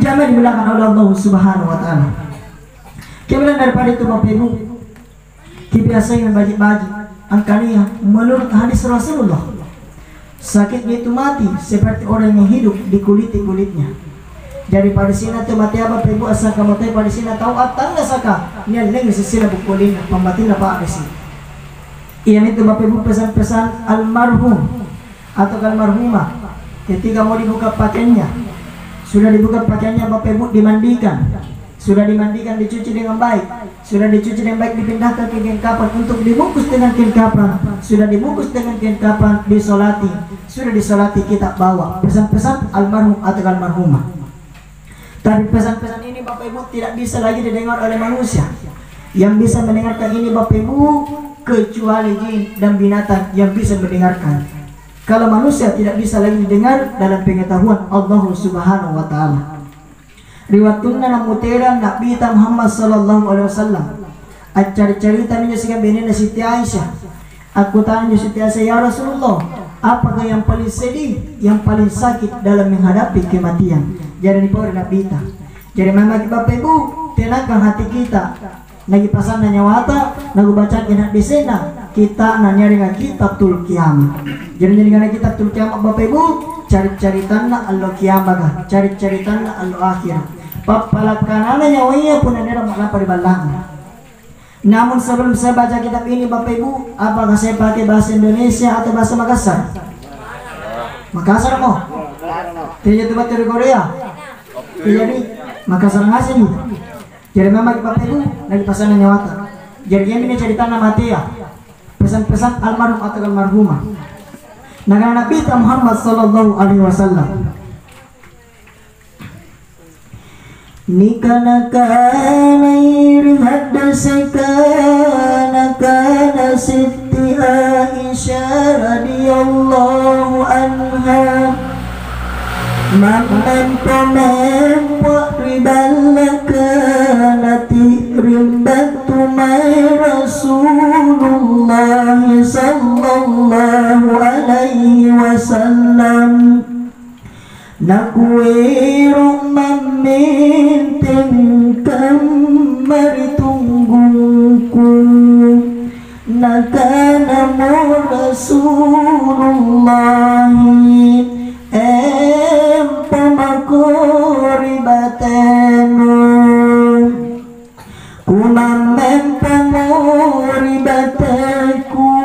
Jangan dibilangkan oleh Allah Subhanahu wa taala. Kemudian daripada itu Bapak Ibu, kebiasaan membagi-bagi angkanya menurut hadis Rasulullah. Sakitnya itu mati seperti orang yang hidup di kulitnya. Daripada sini tu mati apa Bapak Ibu asal kamu tahu pada sini tahu atang saka. Ni leng sisila bukulin pembatin apa sih. Iyan itu Bapak Ibu pesan-pesan almarhum atau almarhumah ketika mau dibuka pakaiannya. Sudah dibuka pakaiannya Bapak Ibu dimandikan. Sudah dimandikan, dicuci dengan baik. Sudah dicuci dengan baik, dipindahkan ke kain kapan untuk dibungkus dengan kain kapan. Sudah dibungkus dengan kain kapan, disolati. Sudah disolati, kita bawa pesan-pesan almarhum atau almarhumah. Tapi pesan-pesan ini Bapak Ibu tidak bisa lagi didengar oleh manusia. Yang bisa mendengarkan ini Bapak Ibu kecuali jin dan binatang yang bisa mendengarkan. Kalau manusia tidak bisa lagi didengar dalam pengetahuan Allah Subhanahu wa taala. Riwayatnya namutiran Nabi Muhammad sallallahu alaihi wasallam. Cerita niya siya benina Siti Aisyah. Aku tanya Siti Aisyah, ya Rasulullah, apakah yang paling sedih, yang paling sakit dalam menghadapi kematian? Jadi ni Nabi ta. Jadi mama Bapak Ibu, tenangkan hati kita. Lagi pasangan nyawata, lagu baca kena di sana. Kita nanya dengan kitab tul kiamat. Jadi dengan kitab tul kiamat Bapak Ibu, cari-cari tanah Allah kiamat, cari-cari tanah Allah akhirat. Papalakanana nyawanya pun ada makna paribalang. Namun sebelum saya baca kitab ini Bapak Ibu, apakah saya pakai bahasa Indonesia atau bahasa Makassar? Makassar mo? Tidak tempat dari Korea. Jadi Makassar ngasih nih. Jadi memang Bapak Ibu lagi pasangan nyawata. Jadi ini cerita nama Tia. Pesan-pesan almarhum atau almarhumah. Nah Nabi Muhammad sallallahu alaihi wasallam. Nikana kana irhadasakana kana Siti Aisyah radhiyallahu anha Mamman pamen wa ribalaka nati rimbatu mai Rasulullah sallallahu alaihi wasallam Nakuiru maminting kamari tungguku Nakana mo Rasulullah Pamakuri batenu Kumamen pamuri bateku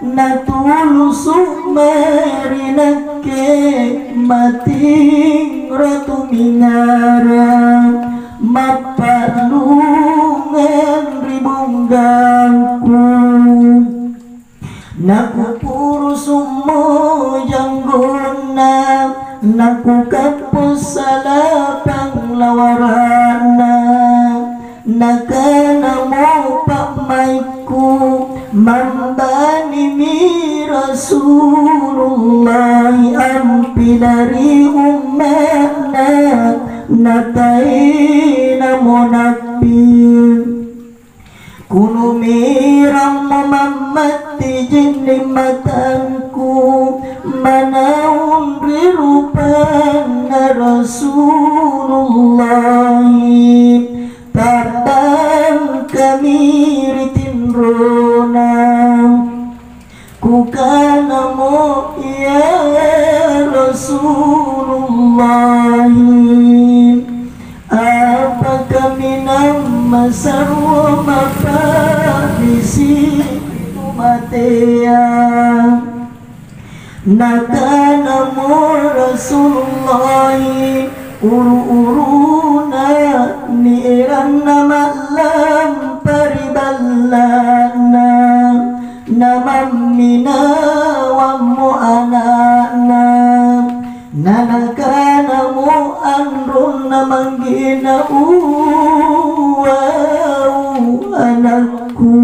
Natulusuk marinake Mating ratu minara Mapalungan ribunggaku Naku puru sumo janggona Naku kapus salapang lawarana Nakana mo pamaiku Mambani mi Rasulullah Ampi dari umatna Natai namo nabi Kuno mirang mamamati jenim matanku Manaun rirupan Rasulullah Tabang kami ritin rona Kukana mo ya Rasulullah Apa kami nama sarwa mafarisi matea Nakana mo Rasulullah uru-uruna niran nama lam pariballana namamina wa mu'anana nanakana mu anrun namanggina anakku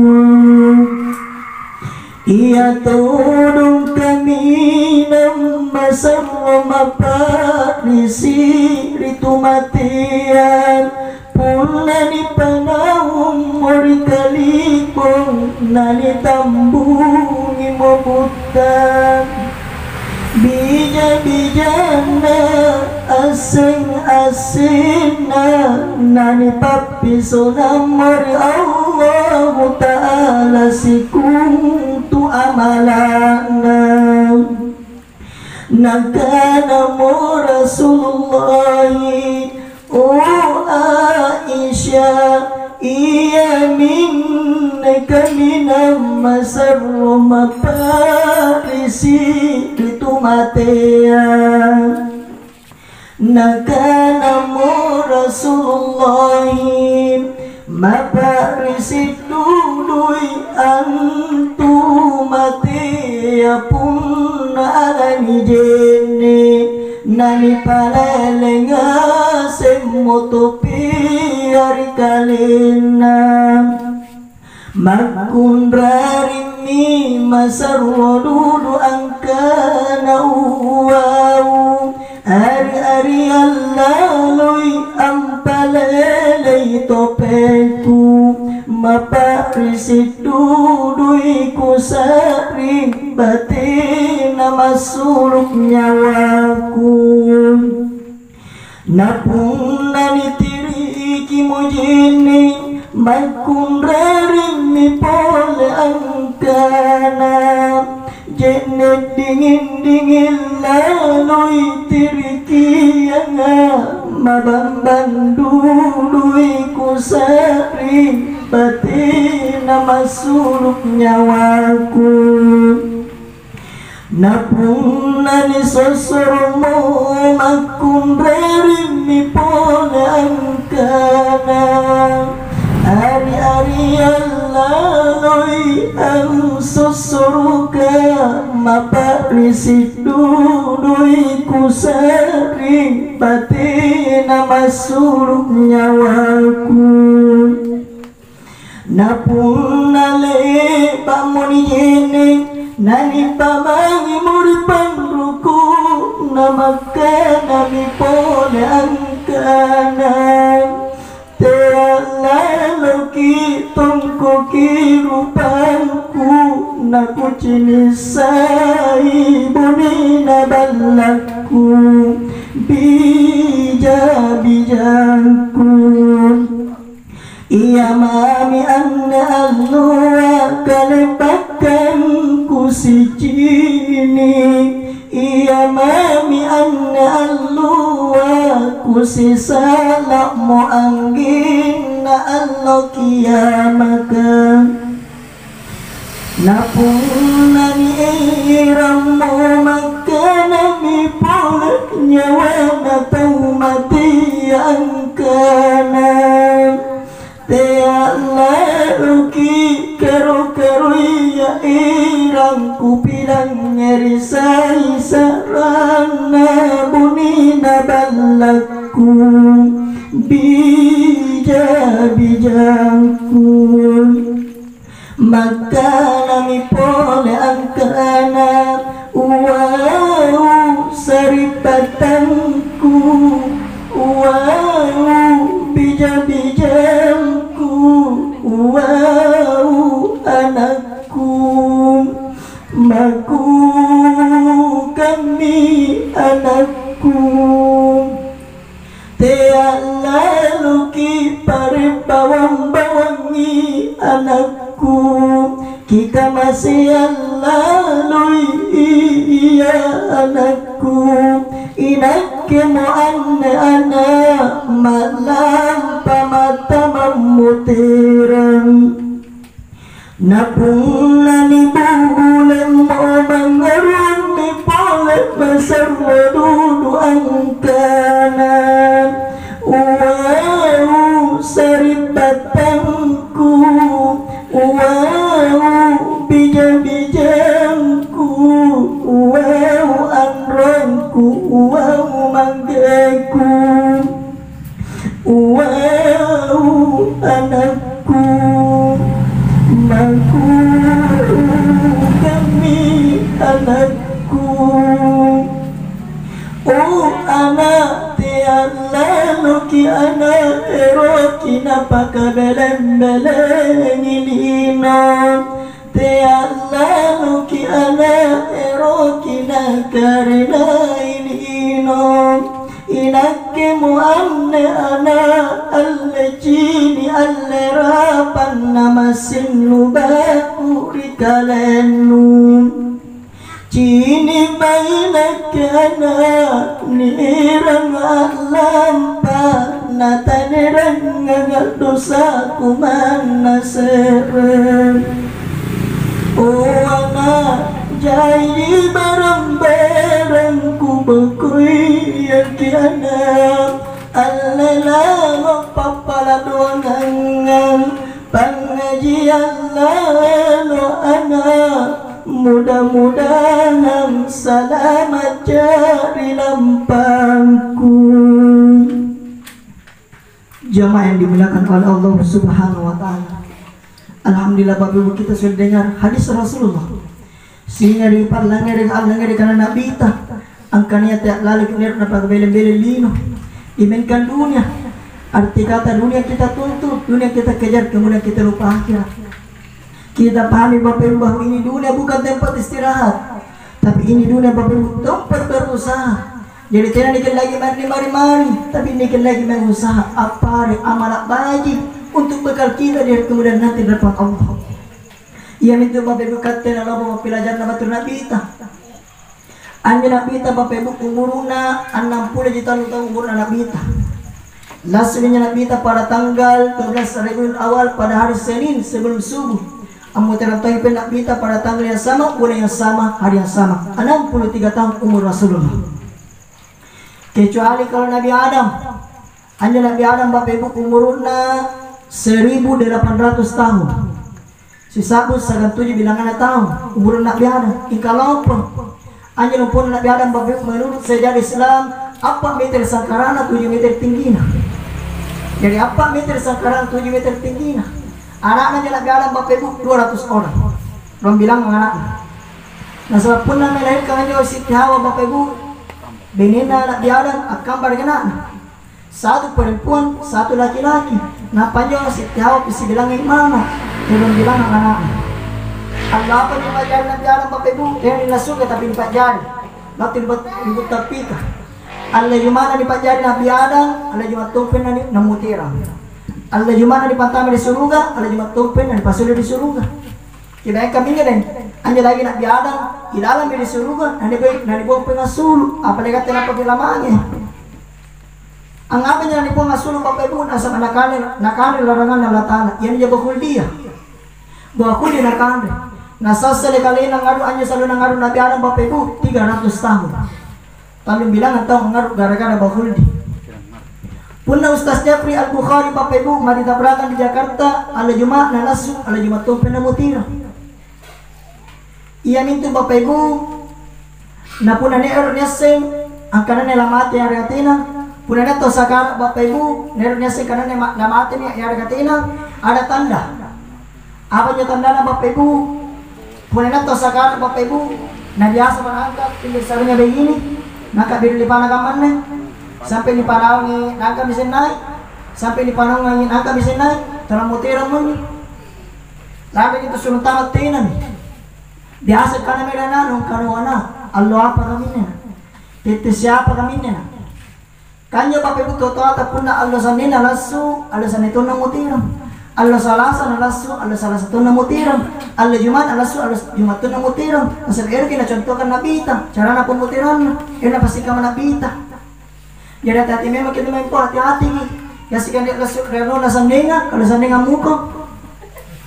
Ia tolong kami nama sarwa parisi ritumatian Pulani panahum mori kaliko nanitambungi mo butang bija-bijana asing-asing nani papiso namori Allah Ta'ala si kuntu amalana nakana mo Rasulullah Aisyah iya minka minam masarro maparisi ditumatea nakana mo Rasulullah maparisi duduy antumatea pun alani jene nani palalenga semotopi hari kalina makundrarini masarwadudu angkana uwau hari-hari allaloi ampalelei topeku maparisik duduiku saring batina masuluk nyawaku napung nanitiriki mujini makundrarini pole angkana jenet dingin-dingin lalui tiriki yang mabamban duluiku saring batina masuluk nyawaku napung nani sosoromo makundrarini pole angkana ari-ari allaloi ang sosoroka maparisik duduiku saring batina masuluk nyawaku napung nale pamuni yening nani pamangi muripan ruku namaka nami pole angkana tealaloki tongko kirupanku naku cinisai bunina balaku bija-bijanku iya mami anna allua kalepakan si cini iya mami anna allua kusi salak mo anggin na allo kiamaka napung nani iram mo magkanami pulak nyawa na tau mati ang kanan tealaruki karo-karo iya irang kupilang ngerisai sarana bunina balakku bija-bijangku maka nami pole angkana wow saripatangku wow bija-bijangku wow anakku maku kami anakku tealaluki paribawang-bawangi anakku kita masih allalui iya anakku inake mo anak malam pamata mamutiran napung nani bulan mo mangarun ni polet masarwadudu angkana wow saripatangku wow bija-bijangku wow anrongku wow manggeku wow anakku maku kami anakku oh anak tialaluki anak eroki napaka beleng-beleng ilino karena ini inakimu anne ana allajini allerapan nama sinu bakuri kalenu cini bainakana nirang alampa natanirang dosa kumana seren oh anak jadi barang-barang ku berkuih kiana Allah papala doangan pengajian lalu anak mudah-mudahan selamat cari lampangku. Jamaah yang dimuliakan oleh Allah Subhanahu wa taala. Alhamdulillah Bapak Ibu kita sudah dengar hadis Rasulullah. Sehingga di parlangan dengan Allah dengan karena Nabi ta angkanya tiap lalu kita dapat bela-bela lino dimainkan dunia. Arti kata dunia kita tuntut, dunia kita kejar, kemudian kita lupa akhirat. Kita pahami Bapak Ibu bahwa ini dunia bukan tempat istirahat, tapi ini dunia Bapak Ibu tempat berusaha. Jadi tidak nikah lagi mari-mari, tapi nikah lagi berusaha apa amal baik untuk bekal kita di kemudian nanti depan Allah. Ia minta Bapak Ibu kata Allah bawa pelajaran nama Nabi kita. Anja Nabi kita Bapak Ibu umuruna 60 tahun umurna Nabi kita. Lasminya Nabi kita pada tanggal 12 Rabiul Awal pada hari Senin sebelum subuh. Amu terangkan Nabi kita pada tanggal yang sama, bulan yang sama, hari yang sama. 63 tahun umur Rasulullah. Kecuali kalau Nabi Adam. Anja Nabi Adam Bapak Ibu umurna 1800 tahun. Si sabut sagan 7 bilangan tahun umur Nabi Adam. Ikalau apa? Anjir pun Nabi Adam Bapak menurut sejarah Islam apa meter sangkarana 7 meter tingginya. Jadi apa meter sangkarana 7 meter tingginya. Anaknya Nabi Adam Bapak Ibu 200 orang. Belum bilang anaknya. Nah sebab pun nama melahirkan juga Siti Hawa Bapak Ibu. Benina Nabi Adam akan berkenaan. Satu perempuan, satu laki-laki. Nah panjang Siti Hawa bisa bilang yang mana? Belum bilang anak-anak. Allah apa yang dipajar Nabi Adam Bapak Ibu? Yang dinasuka tapi dipajar. Nanti dibuat tapika. Allah jumana dipajar Nabi Adam, Allah cuma tumpen na namutira. Allah jumana dipantami di surga, Allah cuma tumpen na dipasuli di surga. Kita kami din. Anja lagi Nabi Adam, ilalam di surga, nani buang pengasulu, apalagi kata apa bilamanya. Ang apa niya nani buang asulu Bapak Ibu nasa nakani larangan ng latana. Yan niya bakul dia. Bakul dia nakani. Nasasali kali nang ngaru anya selalu nang ngaru Nabi Adam Bapak Ibu 300 tahun. Kami bilang atau ngaru gara-gara bakul di. Punna Ustaz Jafri Al-Bukhari Bapak Ibu mari tabrakan di Jakarta ala Jumat na nasu ala Jumat tumpen na mutira. Iya mintu Bapak Ibu na puna neer nyaseng ang kanan nila mati argatina puna neto sakar Bapak Ibu neer nyaseng kanan nila mati argatina ada tanda. Apa niya tanda na Bapak Ibu? Puna neto sakar Bapak Ibu na biasa manangkat pinggir sarunya begini nakabili panagaman na sampai di panawang nangka bisa naik sampai di panawang nangka bisa naik dalam mutira mo ni labi itu sunod tamat tinan biasa kana medana nung kanuana Allah apa kami na tete siapa kami na kanya Bapak Ibu toto ata punna Allah sanina lasu Allah sanito na mutira Allah salasa na lasu Allah salasa to na mutira Allah jumat lasu Allah jumat to na mutira asal erki na contohkan nabita cara na pemutiran na pasti ka nabita. Jadi hati-hati memang kita main po hati-hati nih. Ya sih kan dia kalau nasandinga, kalau sandinga muka,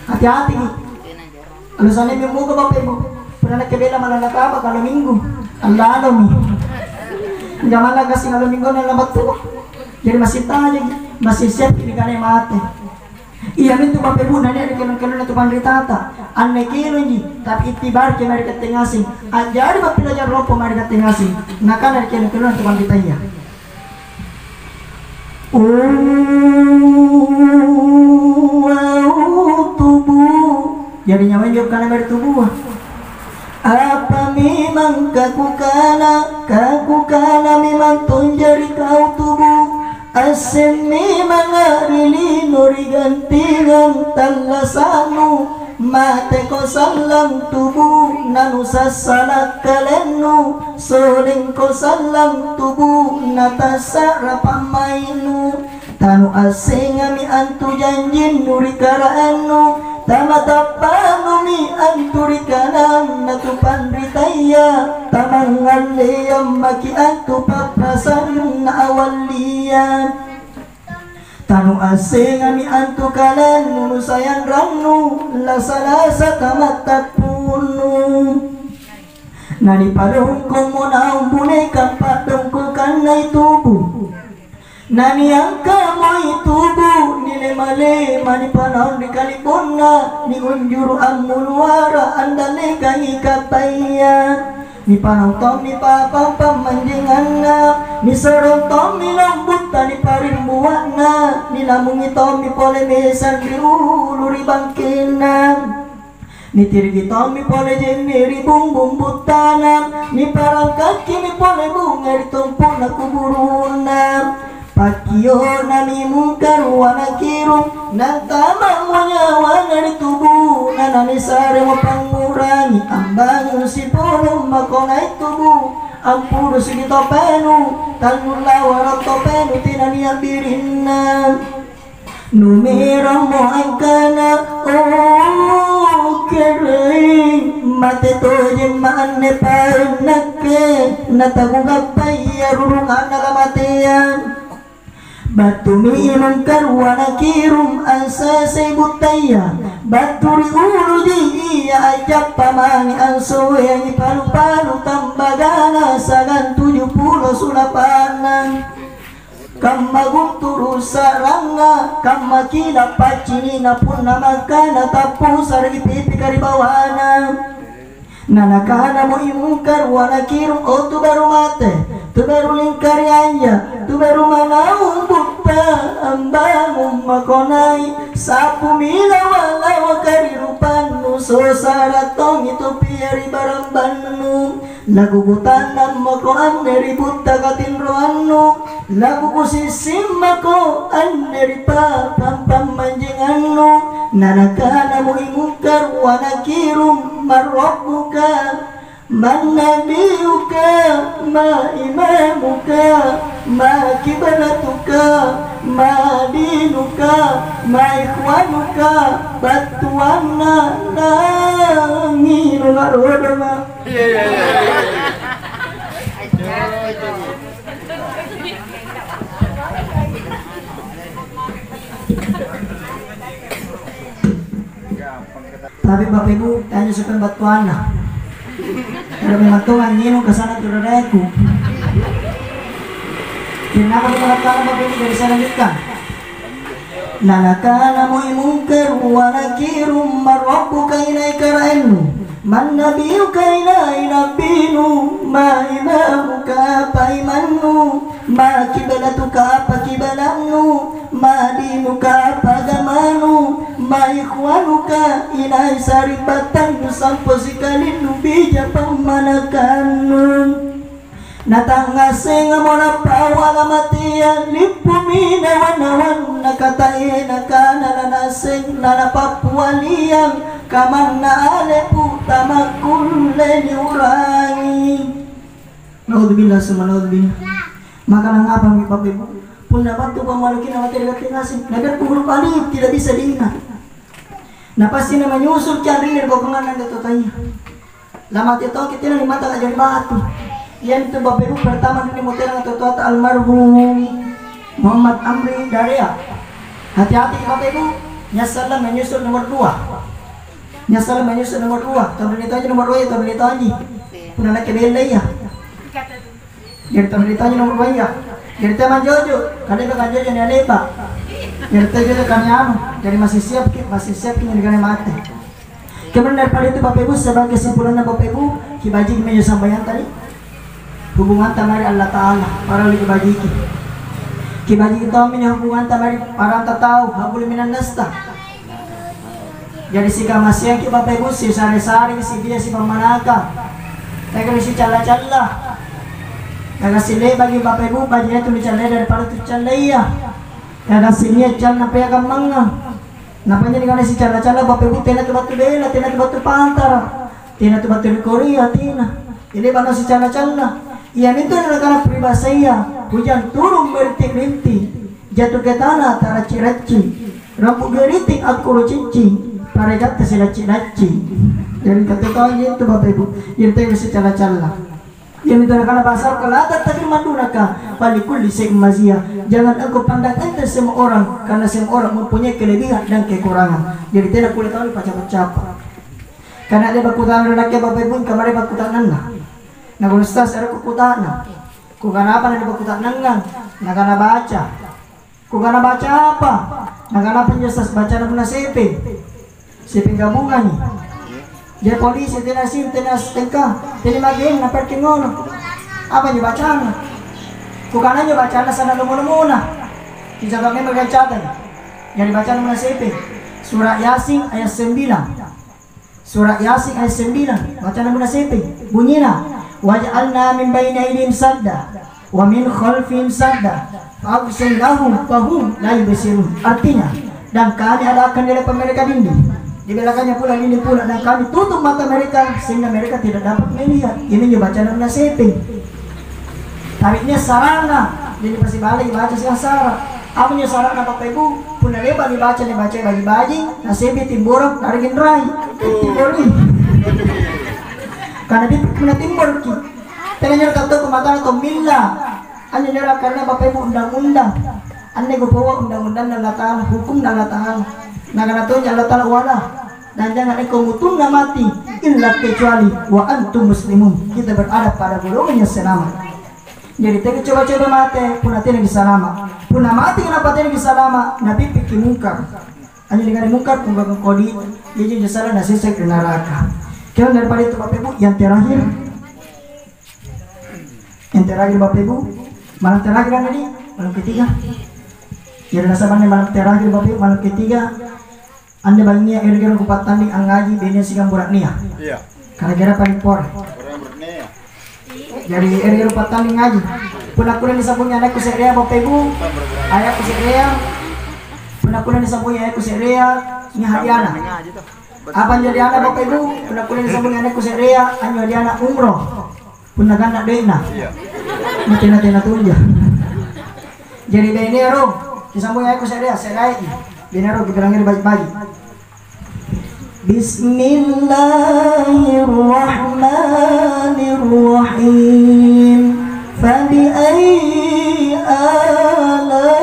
hati-hati nih. Kalau sandinga muka Bapak Ibu, pernah nakebela malalakaba kalau minggu, Allah alam nih. Enggak malah kasih kalau minggu na lambat tuh. Jadi masih tanya, masih siap ini kan yang mati. Iya mintu Bapak Ibu nanya di kelon-kelon itu pandritata. Anne kilo nih, tapi itibar ke mereka tengasing. Ajari Bapak pelajar ropo mereka tengasing. Nakana di kelon-kelon itu pandritanya. Tubuh jadi nyaman jawab karena bertubuh apa memang kaku kana memang tunjari kau tubuh Asemi mangarili nuri gantingan talasanu mate ko salang tubuh nanu sasalak kalenu soling ko salang tubuh natasara pamainu tanu asing ami antu janjin nuri karaanu tamatapanu mi anturi kanan natupan ritaya tamangan leyam maki antu paprasan na awalian tanu asing ami antu kalan nunu sayang ranu lasa-lasa tamatapunu nani padong kumunang boneka padong kukanay tubuh nani ang kamoy tubo nilema-lema ni panahon di kalipuna ni unjuru ang mulwara andale kay kapayan ni panahon tom ni papa pamanjingan na ni sarong tom ni lambuta ni parimbuan na ni lamung itom ni polemesan di ulo ribangkin na ni tirgi tom ni pole jeneri bumbung butanam ni parang kaki ni pole bunga di tumpuk na kuburunam Pakio nami mungkar wana kirum Nantama monyawa dari tubuh Nanani sare mo pangurangi Ambang si pulong makonay tubuh Ampuro si topenu Tanula warok topenu Tinani abirin na Numero mo ang kana Oh kering Mate toje maane paunake Natagugapay Arurungan nakamatian Batu minum karwana kirum asa sebutaya Baturi ulu iya ajak pamani anso yang palu-palu tambagana sagan 70 sulapanan Kamagung turu saranga kamakila pacinina pun namakana tapu sargi pipi karibawana Nanakana mo imungkar wana kirum o tu baru mate tu baru lingkari anja tu baru manaung bukta ambangum makonai sapu mila wala wakari rupanu so saratong itu piari barambanu lagu kutanam mako aneri buta katinroanu lagu kusisim mako aneri pa pampam manjinganu nanakana mo imungkar wana kirum marrobuka Man nabiyuka, ma imamuka, ma kibalatuka, ma dinuka, ma ikhwanuka, batuana langin ngarodama. Tapi Bapak Ibu tanya suka batuana. Kalau memang Tuhan nginum kesana turunku. Kenapa dikatakan Bapak Ibu dari sana nikah? Nanakana mo imungkar wa nakirum marabbuka ilaika ra'inu man nabiyuka ilaina binu ma imamuka paimanu ma kibalatuka apa kibalannu ma dinuka apa gamanu ma ikhwanuka ilai saribatan sampo sikali nubija pamanakanun Natangase nga mona pawala matia lipumina wanawan nakatain nakananasing nanapapualiang kamang naalepu tamakulle ni urangi. Naudzubillah sumanaudzubillah. Maka nang apa mi papibu pun dapat tu pamalukin na materi katingasing nagar huruf alif tidak bisa diingat. Na pasti na menyusul cari dari bokongan ng katotanya. Lamat ito kita na limata ka jadi batu. Yan itu Bapak Ibu pertama ini mutiara ketua almarhum Muhammad Amri Daria. Hati-hati Bapak Ibu, nyasalah menyusul nomor 2. Nyasalah menyusul nomor 2. Tahun itu aja nomor 2 ya, tahun itu aja. Pun anak kebela ya. Jadi tahun itu aja nomor 2 ya. Jadi teman Jojo, kali itu kan Jojo ni Alepa. Jadi Jojo kan anu, jadi masih siap kita dengan mati. Kemudian daripada itu Bapak Ibu sebagai kesimpulannya Bapak Ibu, kibaji menyusul sambayan tadi. Hubungan tamari Allah Ta'ala para li kibagi kita minya hubungan tamari para tatau habul minan nasta jadi si kamasya ki Bapak Ibu si sari-sari si dia si pamanaka tega si cala-cala Kagasile bagi Bapak Ibu baginya itu dicalai daripada itu calai ya. Kagasile cal na paya kamanga. Napanya dengan si cala-cala Bapak Ibu tina tu batu bela, tina tu batu pantara, tina tu batu Korea, tina. Ini bano si cala-cala. Iyan itu adalah peribahasa hujan turun berintik-rintik, jatuh ke tanah taraci-raci, rambut geriting aku cici, para jatuh si laci-laci. Jadi kata itu Bapak Ibu, yang itu si cala-cala. Yang itu adalah bahasa kelata tapi madunaka palikul lisek mazia. Jangan engkau pandang ente semua orang karena semua orang mempunyai kelebihan dan kekurangan. Jadi tidak boleh tahu pacap-pacap. Karena ada bakutan lelaki Bapak Ibu kemarin bakutan nana. Nah kalau ustaz ada bakutan na. Kukana apa ada bakutan nana? Nakana baca. Kukana baca apa? Nakana penjelasan baca na sepe. Sepe gabungan ni. Dia polisi tinasim tinas tengka tini maging naperti ngono apa nyo bacaan kukana nyo bacaan sana lumuna bisa kami magacatan yang dibaca muna sepe surah Yasin ayat 9 surah Yasin ayat 9 baca muna sepe bunyinya waj'alna min baini aydihim sadda wa min khalfihim sadda fa'absirnahum fahum la yubsirun artinya dan kami adakan di depan mereka dinding di belakangnya pula ini pula dan kami tutup mata mereka sehingga mereka tidak dapat melihat. Ini juga bacaan nasibing. Tariknya sarana jadi pasti balik baca sih sarana. Apa nya sarana Bapak Ibu pun lebar dibaca bagi-bagi nasibing timburuk dari gendrai timburi. Karena dia punya timbur ki. Tengahnya kata kematan atau milla. Hanya nyara karena Bapak Ibu undang-undang. Ane go bawa undang-undang dan lataan hukum dan lataan. Nah karena itu Allah Ta'ala wala dan jangan engkau mutungna mati illa kecuali wa antum muslimun. Kita berada pada golongan yang selamat. Jadi kita coba-coba mati pun nanti lagi selamat. Pun mati kenapa nanti lagi selamat? Nabi pikir mungkar. Hanya dengan mungkar pun bakal kodi. Jadi salah nasi saya ke neraka. Kemudian daripada itu Bapak Ibu yang terakhir. Yang terakhir Bapak Ibu malam terakhir kan tadi malam ketiga. Jadi nasabahnya malam terakhir Bapak Ibu malam ketiga. Anda baginya kira-kira kupat tanding ang ngaji benya sigang burak nia. Iya. Karena kira paling por. Jadi kira-kira kupat tanding ngaji. Punak-punak disambungnya anakku seria Bapak Ibu. Ayahku seria. Punak-punak disambungnya ayahku seria. Ini hadiana. Apa jadi anak Bapak Ibu? Punak-punak disambungnya anakku seria. Anyo hadiana umroh. Punak anak dena. Iya. Ini tina-tina tunja. Jadi benero disambungnya ayahku seria. Serai. Benero kita langir bagi-bagi. Bismillahirrahmanirrahim. Fabi'ayyi ala'i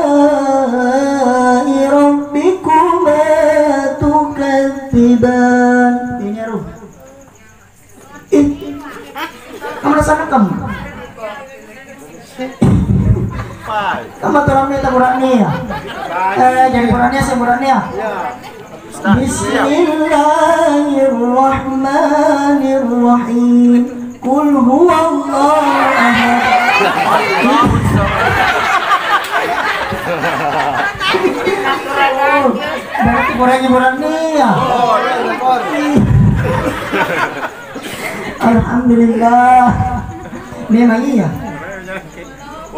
rabbikuma tukadziban. Benero. Kamu rasa kamu? Kamu tolong minta buraknya ya? Jadi buraknya saya buraknya. Bismillahirrahmanirrahim. Qul huwallahu ahad. Berarti buraknya ya? Alhamdulillah. Memang iya.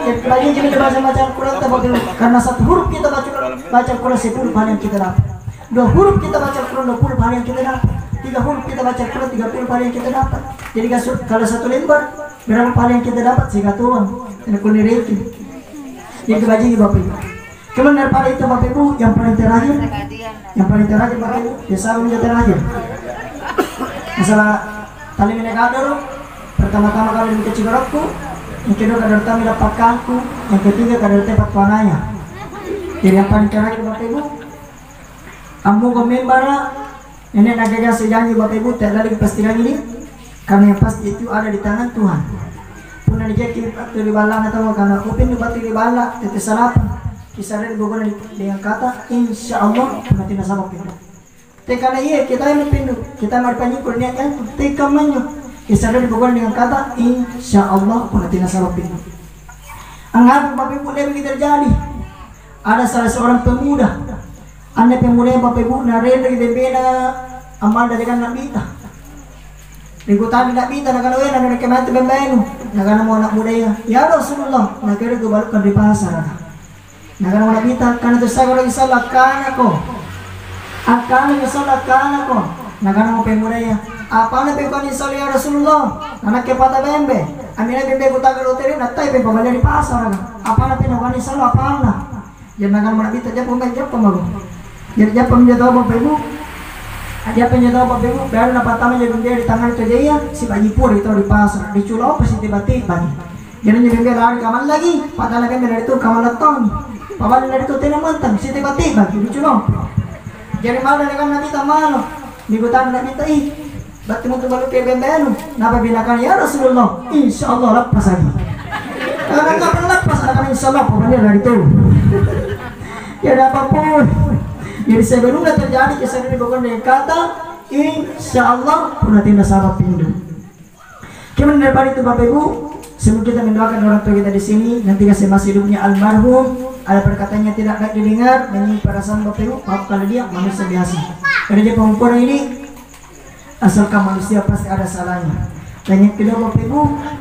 Lagi kita baca Al-Quran karena satu huruf kita baca Al-Quran 10 pahala yang kita dapat. 2 huruf kita baca Al-Quran 20 pahala yang kita dapat. 3 huruf kita baca Al-Quran 30 pahala yang kita dapat. Jadi kalau 1 lembar berapa pahala yang kita dapat? 3 tuan. Ini kuliah rating. Jadi baca ini Bapak Ibu. Kemudian daripada itu Bapak Ibu yang paling terakhir Bapak Ibu biasa menjadi terakhir. Masalah tali menekadar. Pertama-tama kali di Cigarokku. Yang kedua kadar kami dapatkanku, yang ketiga kadar tempat pananya. Jadi yang paling terakhir Bapak Ibu, kamu membara, nenek nagaga sejanji Bapak Ibu tidak lagi pastikan ini, karena yang pasti itu ada di tangan Tuhan. Puna dijeki batu di balang atau karena upin di batu di balang, itu sarapan. Kisah dari bukan dengan kata Insya Allah puna tidak sama pindu. Karena iya kita yang pindu, kita marpanyi kurnianya itu tekamannya. Kisah dari bukan dengan kata Insya Allah pun tidak salah pintu. Anggap Bapak Ibu lebih terjadi. Ada salah seorang pemuda. Anda pemuda Bapak Ibu narenda di bebena amal dari kan Nabi. Di kota Nabi tak nak kena dari kemati bembenu. Nagana mo anak muda ya Rasulullah, nagkira ko balik kan di pasar. Nagana mo nabita, kana to sa ko isalah kana ko. Akana ko isalah kana ko. Nagana mo pemuda ya. Apa na pe ko ni isalah ya Rasulullah? Anak ke pata bembe. Amina bembe ko tagal oteri natay pe pabalik di pasar. Apa na pe no kan isalah apa na? Yan nagana mo nabita ja pumay ja pamago. Yan ja pamja tahu bapak ibu. Ada penyedot bapak ibu, baru dapat tamu jadi dia di tangan itu dia si bayi pur itu di pasar, diculo apa sih tiba-tiba nih. Jadi dia lari kamar lagi, padahal lagi dari itu kamar leton, padahal dari itu tidak mentang, si tiba-tiba diculo. Jadi malu dengan nabi tamalo, digutan nabi itu berarti untuk balu ke bembenu, nabi bilakan ya Rasulullah, insya Allah lepas lagi. Karena nggak pernah lepas, akan insya Allah pokoknya dari itu. Ya ada apapun. Jadi sebelumnya terjadi kisah ini bukan dengan kata insya Allah pernah tidak salah pindu. Kemudian daripada itu Bapak Ibu, sebelum kita mendoakan orang tua kita di sini, nanti kasih masih hidupnya almarhum, ada perkataannya tidak baik didengar, menyentuh perasaan Bapak Ibu, maaf kalau dia manusia biasa. Karena dia pengukuran ini, asalkan manusia pasti ada salahnya. Dan yang kedua Bapak Ibu,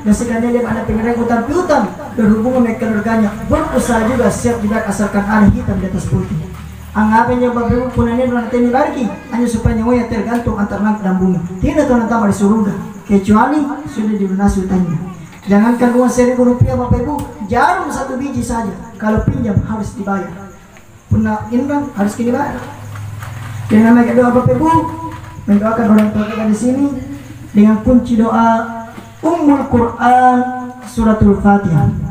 biasanya dia ada pengerai hutan piutang berhubungan dengan keluarganya, berusaha juga siap juga asalkan ada hitam di atas putih. Anggapannya Bapak Ibu punanya nanti dibarki hanya supaya nyawa tergantung antara langit dan bumi. Tidak tahu nanti di surga kecuali sudah dilunasi utangnya. Jangankan uang Rp1.000 Bapak Ibu, jarum 1 biji saja kalau pinjam harus dibayar. Pernah ingat harus dibayar. Dan nama kedua Bapak Ibu mendoakan orang tua kita di sini dengan kunci doa Ummul Quran Suratul Fatihah.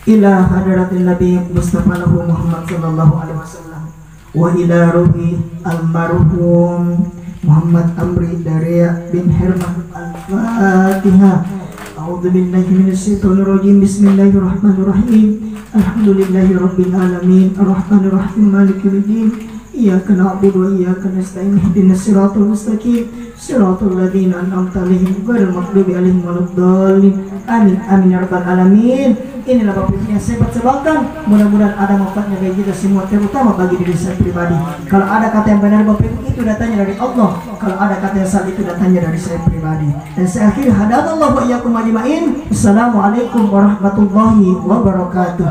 Ila hadratin Nabi Mustafa lahu Muhammad sallallahu alaihi wasallam wa ila ruhi almarhum Muhammad Amri Daria bin Herman al-Fatihah. A'udzu billahi minasyaitonir rajim. Bismillahirrahmanirrahim. Alhamdulillahi rabbil alamin arrahmanir rahim maliki yaumiddin. Iyyaka na'budu wa iyyaka nasta'in ihdinas siratal mustaqim siratal ladzina an'amta 'alaihim ghairil maghdubi 'alaihim waladdallin. Amin amin ya rabbal alamin. Inilah Bapak Ibu yang saya persebakan. Mudah-mudahan ada manfaatnya bagi kita semua, terutama bagi diri saya pribadi. Kalau ada kata yang benar Bapak Ibu, itu datangnya dari Allah. Kalau ada kata yang salah, itu datangnya dari saya pribadi. Dan saya akhiri hadanallahu wa iyyakum ajma'in. Assalamualaikum warahmatullahi wabarakatuh.